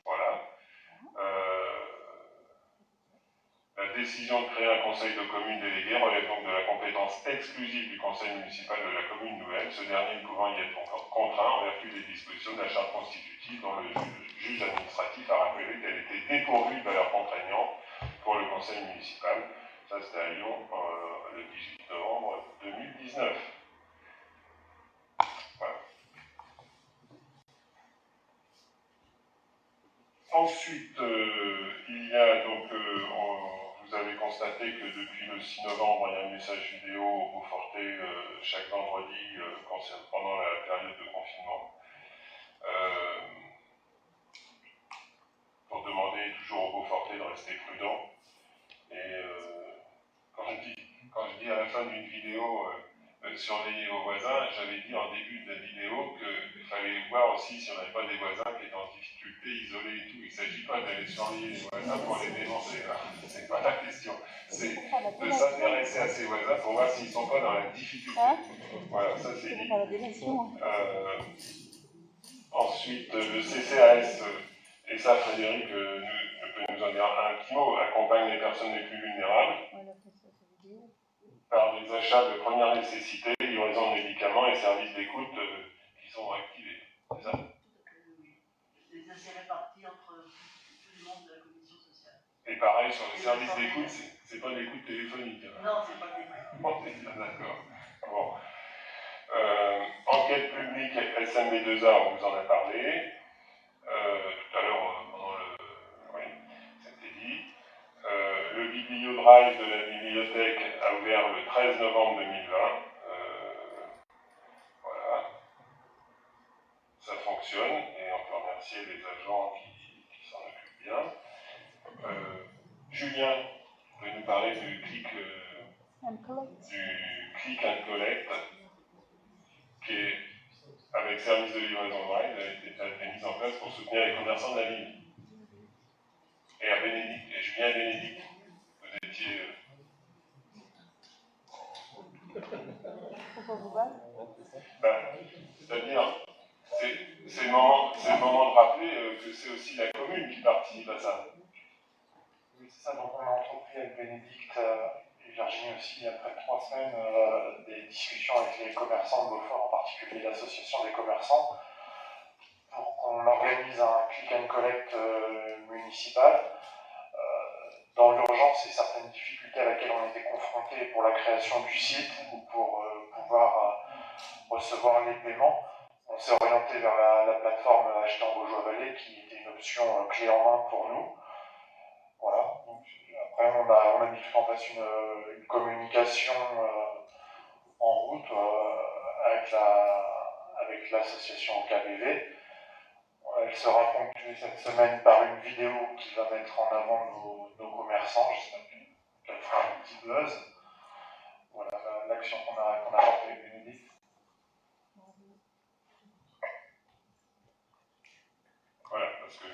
Voilà. La décision de créer un conseil de commune délégué relève donc de la compétence exclusive du conseil municipal de la commune nouvelle, ce dernier ne pouvant y être encore contraint en vertu des dispositions de la charte constitutive dont le juge administratif a rappelé qu'elle était dépourvue de valeur contraignante pour le conseil municipal. Ça, c'était à Lyon le 18 novembre 2019. Voilà. Ensuite, il y a donc, vous avez constaté que depuis le 6 novembre, il y a un message vidéo au Beaufortais chaque vendredi pendant la période de confinement. Pour demander toujours au Beaufortais de rester prudent. Et quand je dis à la fin d'une vidéo surveiller vos voisins, j'avais dit en début de la vidéo qu'il fallait voir aussi si on n'avait pas des voisins qui étaient en difficulté, isolés et tout. Il ne s'agit pas d'aller surveiller les voisins pour les dénoncer. Ce n'est pas la question. C'est de s'intéresser à ses voisins pour voir s'ils ne sont pas dans la difficulté. Voilà, ça c'est dit. Ensuite, le CCAS, et ça Frédéric peut nous en dire un petit mot, accompagne les personnes les plus vulnérables par des achats de première nécessité, livraison de médicaments et services d'écoute qui sont activés. C'est ça? C'est assez réparti entre tout le monde de la commission sociale. Et pareil, sur les services d'écoute, c'est pas d'écoute téléphonique. Hein. Non, c'est pas d'écoute. Bon, c'est bien d'accord. Bon. Enquête publique SMB2A, on vous en a parlé. Tout à l'heure, oui, c'était dit. Le bibliodrive de la bibliothèque a ouvert le 13 novembre 2020. Voilà. Ça fonctionne et on peut remercier les agents qui s'en occupent bien. Julien peut nous parler du click and collect qui est avec service de livraison de drive, a été mise en place pour soutenir les commerçants de la ville. Et à Bénédicte, et Julien et Bénédicte, vous étiez. C'est-à-dire, c'est le moment de rappeler que c'est aussi la commune qui participe à ça. Oui, c'est ça. Donc, on a entrepris avec Bénédicte et Virginie aussi, il y a près de 3 semaines, des discussions avec les commerçants de Beaufort, en particulier l'association des commerçants, pour qu'on organise un click and collect municipal. Dans l'urgence et certaines difficultés à laquelle on était confrontés pour la création du site ou pour pouvoir recevoir les paiements, on s'est orienté vers la plateforme Acheter en Beaujois-Vallée qui était une option clé en main pour nous. Voilà. Donc, après, on a mis tout en place une communication en route avec l'association KBV. Elle sera ponctuée cette semaine par une vidéo qui va mettre en avant nos commerçants. J'espère qu'elle fera un petit buzz. Voilà l'action qu'on a portée avec Bénédicte. Voilà, parce que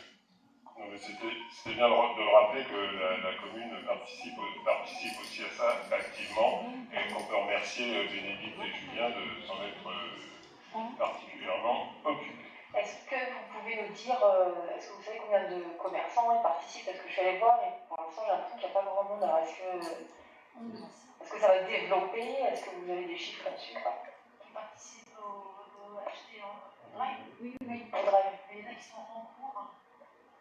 c'était bien de le rappeler que la commune participe aussi à ça activement et qu'on peut remercier Bénédicte et Julien de s'en être particulièrement occupés. Est-ce que vous pouvez nous dire, est-ce que vous savez combien de commerçants y participent? Parce que je suis allée voir et pour l'instant j'ai l'impression qu'il n'y a pas grand monde. Alors est-ce que ça va se développer? Est-ce que vous avez des chiffres là-dessus? Qui participent au acheter en drive? Oui. En drive. Il y en a qui sont en cours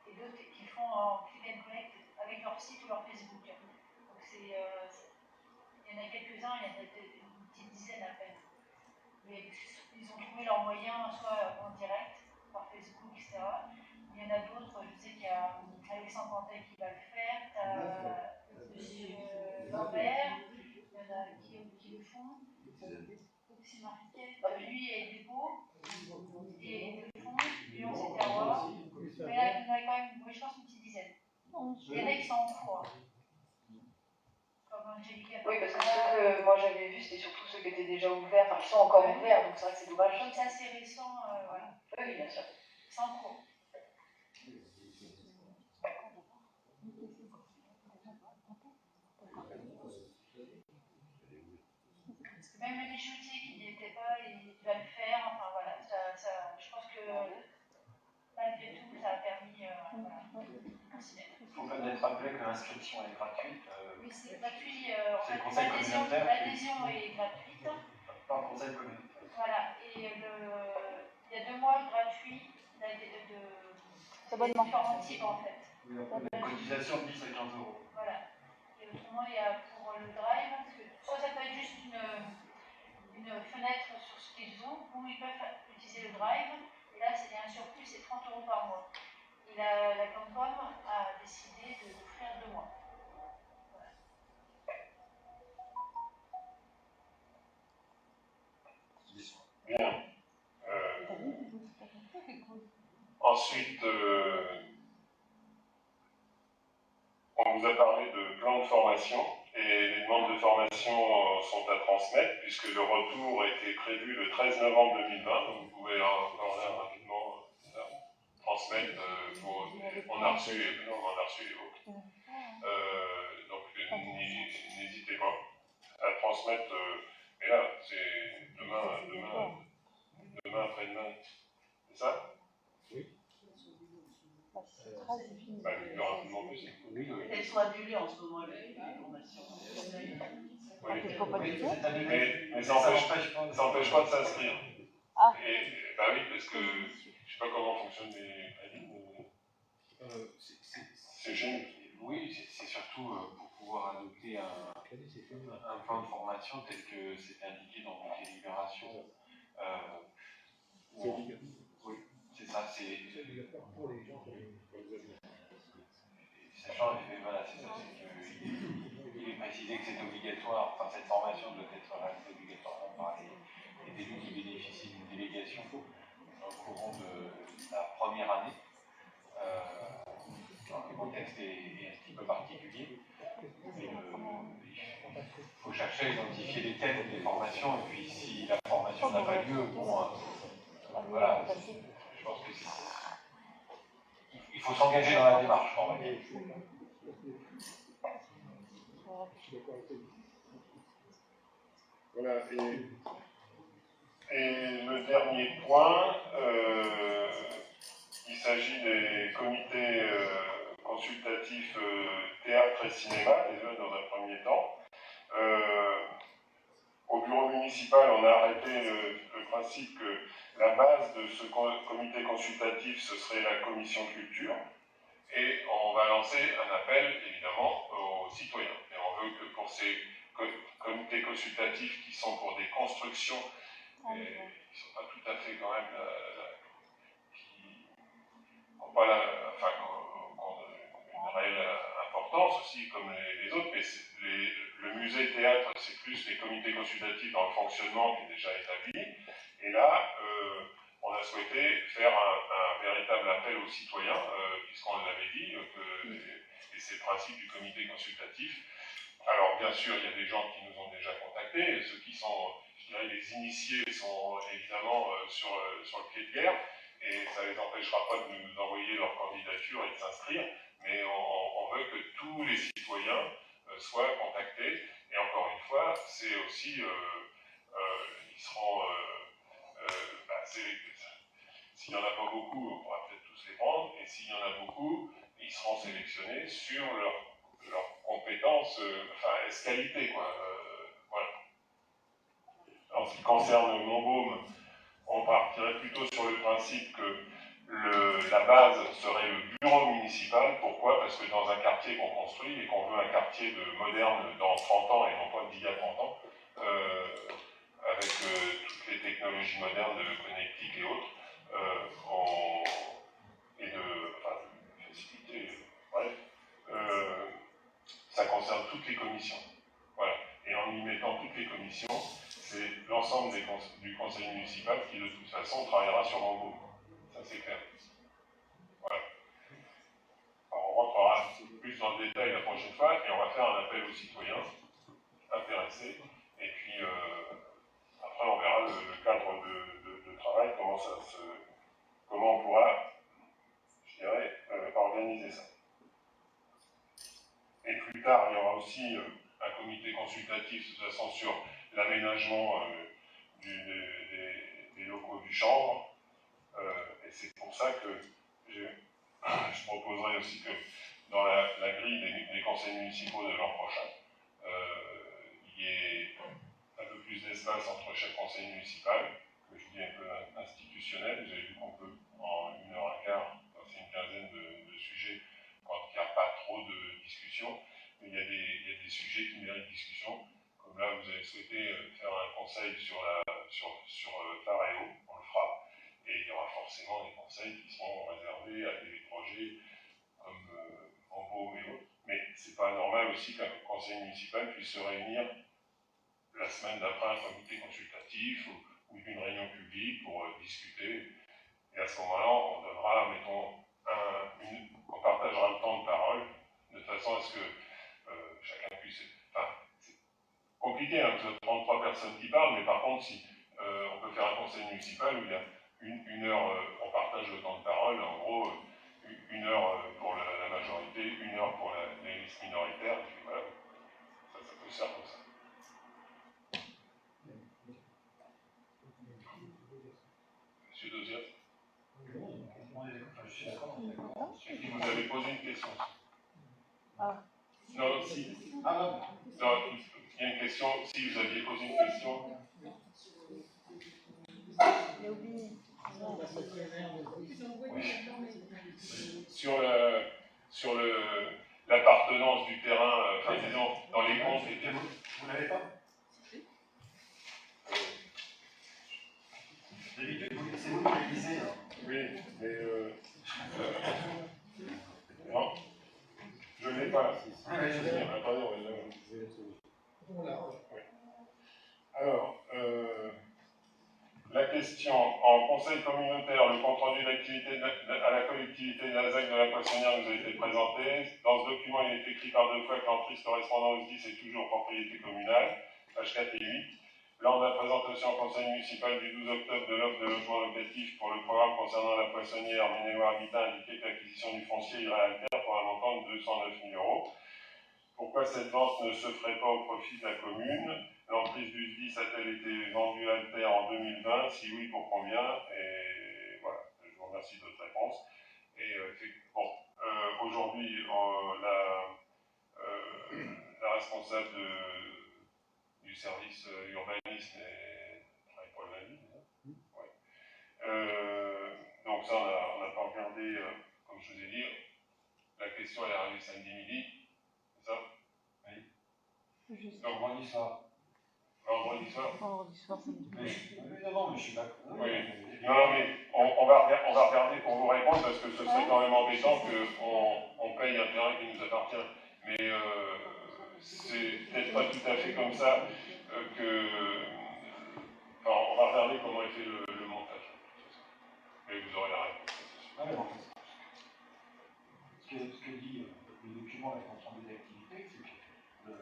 et d'autres qui font en click and collect avec leur site ou leur Facebook. Donc il y en a quelques-uns, il y en a une petite dizaine à peine. Mais ils ont trouvé leur moyen, soit en direct, par Facebook, etc. Il y en a d'autres, je sais qu'il y a Alexandre Pantet qui va le faire, tu as M. Lambert, il y en a qui le font, c'est marqué, lui et Dépôt, et le font, Lyon c'est Terroir. Mais là, il y en a quand même même, oui, je pense une petite dizaine. 11. Il y en a qui sont en cours. Comme Angélique a Oui, parce que ceux que moi j'avais vus, c'était surtout ceux qui étaient déjà ouverts, enfin qui sont encore ouverts, donc c'est vrai que c'est dommage. Comme c'est assez récent, voilà. Oui, bien sûr. C'est en cours. Parce que même les choutiers qui n'y étaient pas, il va le faire. Enfin voilà, je pense que malgré tout, ça a permis voilà, de s'y mettre. Il faut peut-être rappeler que l'inscription est gratuite. Oui, c'est gratuit. C'est le conseil communautaire. L'adhésion est gratuite. Pas le conseil communautaire. Voilà, et il y a 2 mois gratuits de différents types en fait. Une cotisation de 10 à 15 euros. Voilà. Et autrement, il y a pour le drive, parce que soit ça peut être juste une fenêtre sur ce qu'ils ont, ou ils peuvent utiliser le drive. Et là, il y a un surplus, c'est 30 euros par mois. Et la Comcom a décidé d'offrir 2 mois. Voilà. Bien. Ensuite, on vous a parlé de plan de formation et les demandes de formation sont à transmettre puisque le retour était prévu le 13 novembre 2020, donc vous pouvez encore là rapidement transmettre. On a reçu les vôtres. Donc n'hésitez pas à transmettre. Et là, c'est demain après-demain. C'est ça? Oui. Bah, le plus rapidement possible. Elles sont annulées en ce moment, les formations. Oui. Mais ça n'empêche pas de s'inscrire. Ah. Et bah oui, parce que je ne sais pas comment fonctionnent les crédits, mais c'est génial. Oui, c'est surtout pour pouvoir adopter un plan de formation tel que c'est indiqué dans la délibération. Oui, c'est ça, c'est obligatoire pour les gens qui voilà, c'est ça, il est précisé que c'est obligatoire, enfin cette formation doit être réalisée obligatoirement par les élus qui bénéficient d'une délégation au courant de la première année. Le contexte est un petit peu particulier. Il faut chercher à identifier les thèmes des formations et puis si la formation n'a pas lieu, bon, voilà, je pense que il faut s'engager dans la démarche, on va dire. Voilà, et le dernier point, il s'agit des comités consultatifs théâtre et cinéma, déjà dans un premier temps. Au bureau municipal, on a arrêté le principe que la base de ce comité consultatif, ce serait la commission culture. Et on va lancer un appel, évidemment, aux citoyens. Et on veut que pour ces comités consultatifs qui sont pour des constructions, et qui ne sont pas tout à fait quand même, qui n'ont pas une réelle importance aussi, comme les autres, mais le musée théâtre, c'est plus les comités consultatifs dans le fonctionnement qui est déjà établi. Et là, on a souhaité faire un véritable appel aux citoyens, puisqu'on l'avait dit, et c'est le principe du comité consultatif. Alors bien sûr, il y a des gens qui nous ont déjà contactés, ceux qui sont, je dirais, les initiés sont évidemment sur le pied de guerre, et ça ne les empêchera pas de nous envoyer leur candidature et de s'inscrire, mais on veut que tous les citoyens soient contactés, et encore une fois, c'est aussi, ils seront... s'il n'y en a pas beaucoup, on pourra peut-être tous les prendre, et s'il y en a beaucoup, ils seront sélectionnés sur leurs compétences, qualité, quoi. Voilà. En ce qui concerne Montbaume, on partirait plutôt sur le principe que la base serait le bureau municipal. Pourquoi? Parce que dans un quartier qu'on construit et qu'on veut un quartier moderne dans 30 ans et non pas d'il y a 30 ans, avec toutes les technologies modernes de connectique et autres, facilité, bref, ça concerne toutes les commissions. Voilà. Et en y mettant toutes les commissions, c'est l'ensemble du conseil municipal qui, de toute façon, travaillera sur Montbaume. Ça, c'est clair. Voilà. prochaine fois, et on va faire un appel aux citoyens intéressés, et puis après on verra le cadre de travail, comment on pourra, je dirais, organiser ça. Et plus tard, il y aura aussi un comité consultatif, de toute façon, sur l'aménagement des locaux du chambre, et c'est pour ça que je proposerai aussi que dans la grille des conseils municipaux de l'an prochain, il y ait un peu plus d'espace entre chaque conseil municipal, que je dis un peu institutionnel. Vous avez vu qu'on peut, en 1h15, passer une quinzaine de sujets quand il n'y a pas trop de discussion, mais il y a des sujets qui méritent discussion. Comme là, vous avez souhaité faire un conseil sur Faréo, on le fera, et il y aura forcément des conseils qui seront réservés à des projets comme Ambaume et autres. Mais c'est pas normal aussi qu'un conseil municipal puisse se réunir la semaine d'après un comité consultatif ou d'une réunion publique pour discuter. Et à ce moment-là, on donnera, mettons, on partagera le temps de parole de façon à ce que chacun puisse. Enfin, c'est compliqué, hein, parce que 33 personnes qui parlent, mais par contre, si on peut faire un conseil municipal où il y a une heure, on partage le temps de parole, en gros, 1 heure pour la majorité, 1 heure pour les listes minoritaires, et puis voilà, ça peut se faire comme ça. Monsieur Dosiat. Vous avez posé une question. Non, si. Non, il y a une question. Si vous aviez posé une question. J'ai oublié. Sur l'appartenance du terrain, enfin disons, dans les comptes. Vous l'avez pas? D'habitude, c'est vous qui le lisez. Oui, mais non, je ne l'ai pas. Attendez, on va le. Alors, la question, en conseil communautaire, le compte-rendu d'activité à la collectivité d'Azac de la Poissonnière nous a été présenté. Dans ce document, il est écrit par 2 fois que l'emprise correspondant au SDIS est toujours propriété communale, pages 4 et 8. Lors de la présentation au conseil municipal du 12 octobre de l'offre de logement locatif pour le programme concernant la Poissonnière, Ménéloire Habitat indiquait que l'acquisition du foncier irait à terre pour un montant de 209 000 €. Pourquoi cette vente ne se ferait pas au profit de la commune? L'emprise du SDIS a-t-elle été vendue à terre en 2020? Si oui, pour combien? Et voilà, je vous remercie de votre réponse. Et bon, aujourd'hui, la responsable du service urbanisme travaille pour la ville. Ouais. Donc ça, on n'a pas regardé, comme je vous ai dit, la question elle est arrivée samedi midi, c'est ça? Oui. Donc vendredi soir. Vendredi soir. Vendredi soir, samedi. Non, mais je suis d'accord. Oui. Non, mais on va regarder pour vous répondre parce que ce serait quand même embêtant qu'on paye un terrain qui nous appartient. Mais c'est peut-être pas tout à fait comme ça que. Enfin, on va regarder comment est fait le montage. Mais vous aurez la réponse. Ah, mais bon. Ce que dit le document, la compte-rendu d'activité, c'est que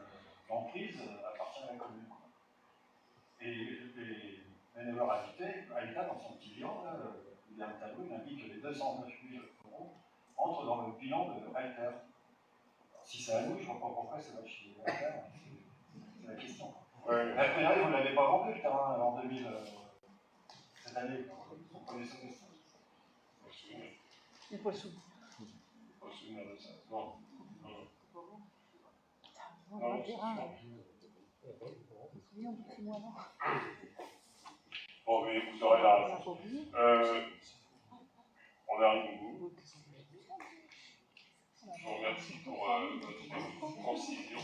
l'emprise appartient à la commune. Et les Ménéloire Habitat, dans son petit bilan, là, il y a un tableau, il indique que les 209 000 € entrent dans le bilan de Alter. Si c'est à nous, je ne vois pas pourquoi ça va chez Alter. C'est la question. Ouais. A priori, vous ne l'avez pas vendu le terrain en 2000, cette année. Vous connaissez ça. Il faut le souvenir. Il faut se souvenir de ça. Non. On va dire un. Oui, on peut 6 mois avant. Bon, mais vous aurez la réponse. On arrive au bout. Je vous remercie pour votre concision.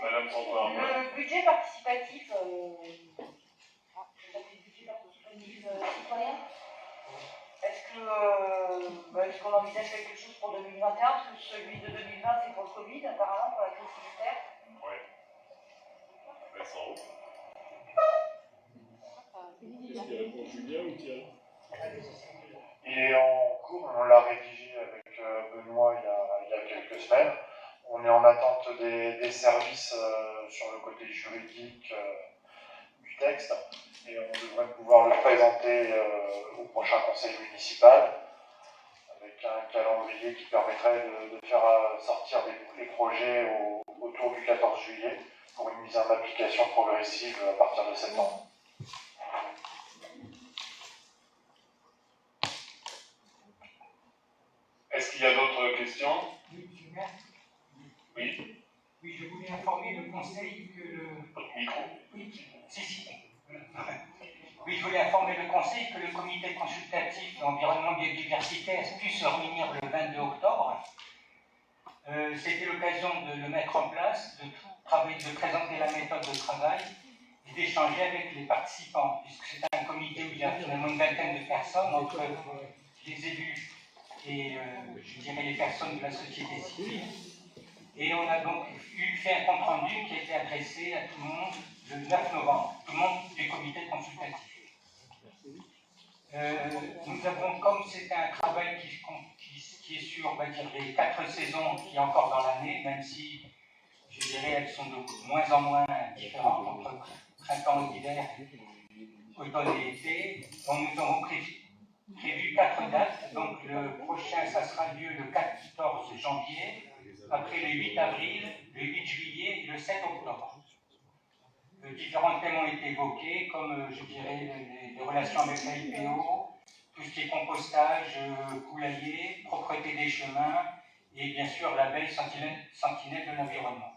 Madame Santoir. Le budget participatif, citoyen, est-ce qu'on envisage quelque chose pour 2021? Parce que celui de 2020, c'est pour le Covid, apparemment, pour la crise sanitaire. Oui. Ben, sans haut. Est-ce qu'il répond Julien ou Thierry? Il est en cours, on l'a rédigé avec Benoît il y a quelques semaines. en attente des services sur le côté juridique du texte, et on devrait pouvoir le présenter au prochain conseil municipal, avec un calendrier qui permettrait de faire sortir les projets autour du 14 juillet, pour une mise en application progressive à partir de septembre. Est-ce qu'il y a d'autres questions? Oui, monsieur le maire. Oui. Oui, je voulais informer le conseil que le... Micro. Oui, si. Oui, je voulais informer le conseil que le comité consultatif d'environnement biodiversité a pu se réunir le 22 octobre. C'était l'occasion de le mettre en place, de présenter la méthode de travail et d'échanger avec les participants, puisque c'est un comité où il y a finalement une vingtaine de personnes, entre les élus et je dirais les personnes de la société civile. Et on a donc fait un compte-rendu qui a été adressé à tout le monde le 9 novembre, tout le monde du comité consultatif. Nous avons, comme c'est un travail qui est sur, on va dire, les 4 saisons qui est encore dans l'année, même si, je dirais, elles sont de moins en moins différentes entre printemps et hiver, automne et été, nous avons prévu 4 dates. Donc le prochain, ça sera lieu le 14 janvier, après le 8 avril, le 8 juillet et le 7 octobre. Différents thèmes ont été évoqués, comme je dirais les relations avec la LPO, tout ce qui est compostage, poulailler, propreté des chemins et bien sûr la veille sentinelle de l'environnement.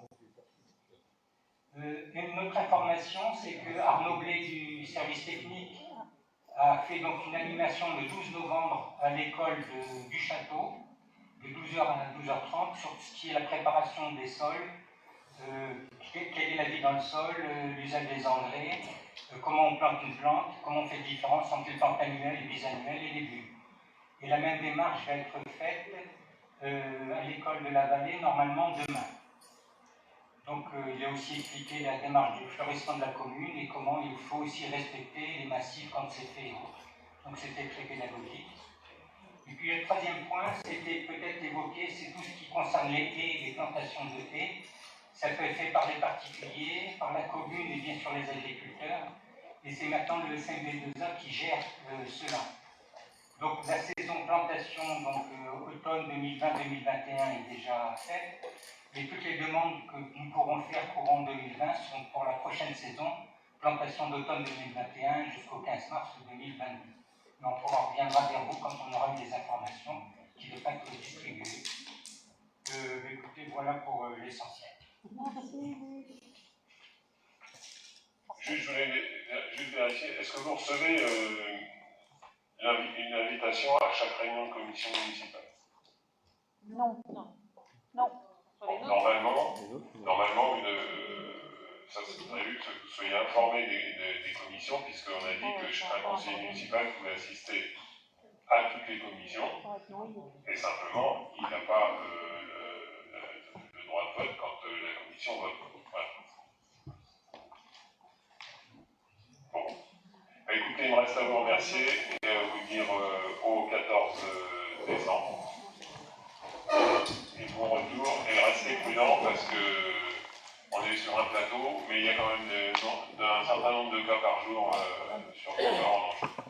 Une autre information, c'est que Arnaud Blé du service technique a fait donc une animation le 12 novembre à l'école du château, de 12h à 12h30, sur ce qui est la préparation des sols, quelle est la vie dans le sol, l'usage des engrais, comment on plante une plante, comment on fait différence entre les plantes annuelles, les bisannuelles et les bulbes. Et la même démarche va être faite à l'école de la Vallée, normalement demain. Donc il a aussi expliqué la démarche du florissement de la commune et comment il faut aussi respecter les massifs quand c'est fait. Donc c'était très pédagogique. Et puis le troisième point, c'était peut-être évoqué, c'est tout ce qui concerne les haies, les plantations de haies. Ça peut être fait par les particuliers, par la commune et bien sûr les agriculteurs. Et c'est maintenant le SMB2A qui gère cela. Donc la saison plantation, donc automne 2020-2021 est déjà faite. Et toutes les demandes que nous pourrons faire courant 2020 sont pour la prochaine saison, plantation d'automne 2021 jusqu'au 15 mars 2022. Mais on reviendra vers vous quand on aura eu des informations qui devraient être distribuées. Écoutez, voilà pour l'essentiel. Je voulais juste vérifier, est-ce que vous recevez une invitation à chaque réunion de commission municipale? Non. Normalement ça c'est prévu que vous soyez informé des commissions, puisqu'on a dit qu'un conseiller municipal pouvait assister à toutes les commissions, et simplement, il n'a pas le droit de vote quand la commission vote. Voilà. Bon. Écoutez, il me reste à vous remercier et à vous dire au 14 décembre. Et bon retour, et restez prudents parce que on est sur un plateau, mais il y a quand même un certain nombre de cas par jour sur le corps en enjeu.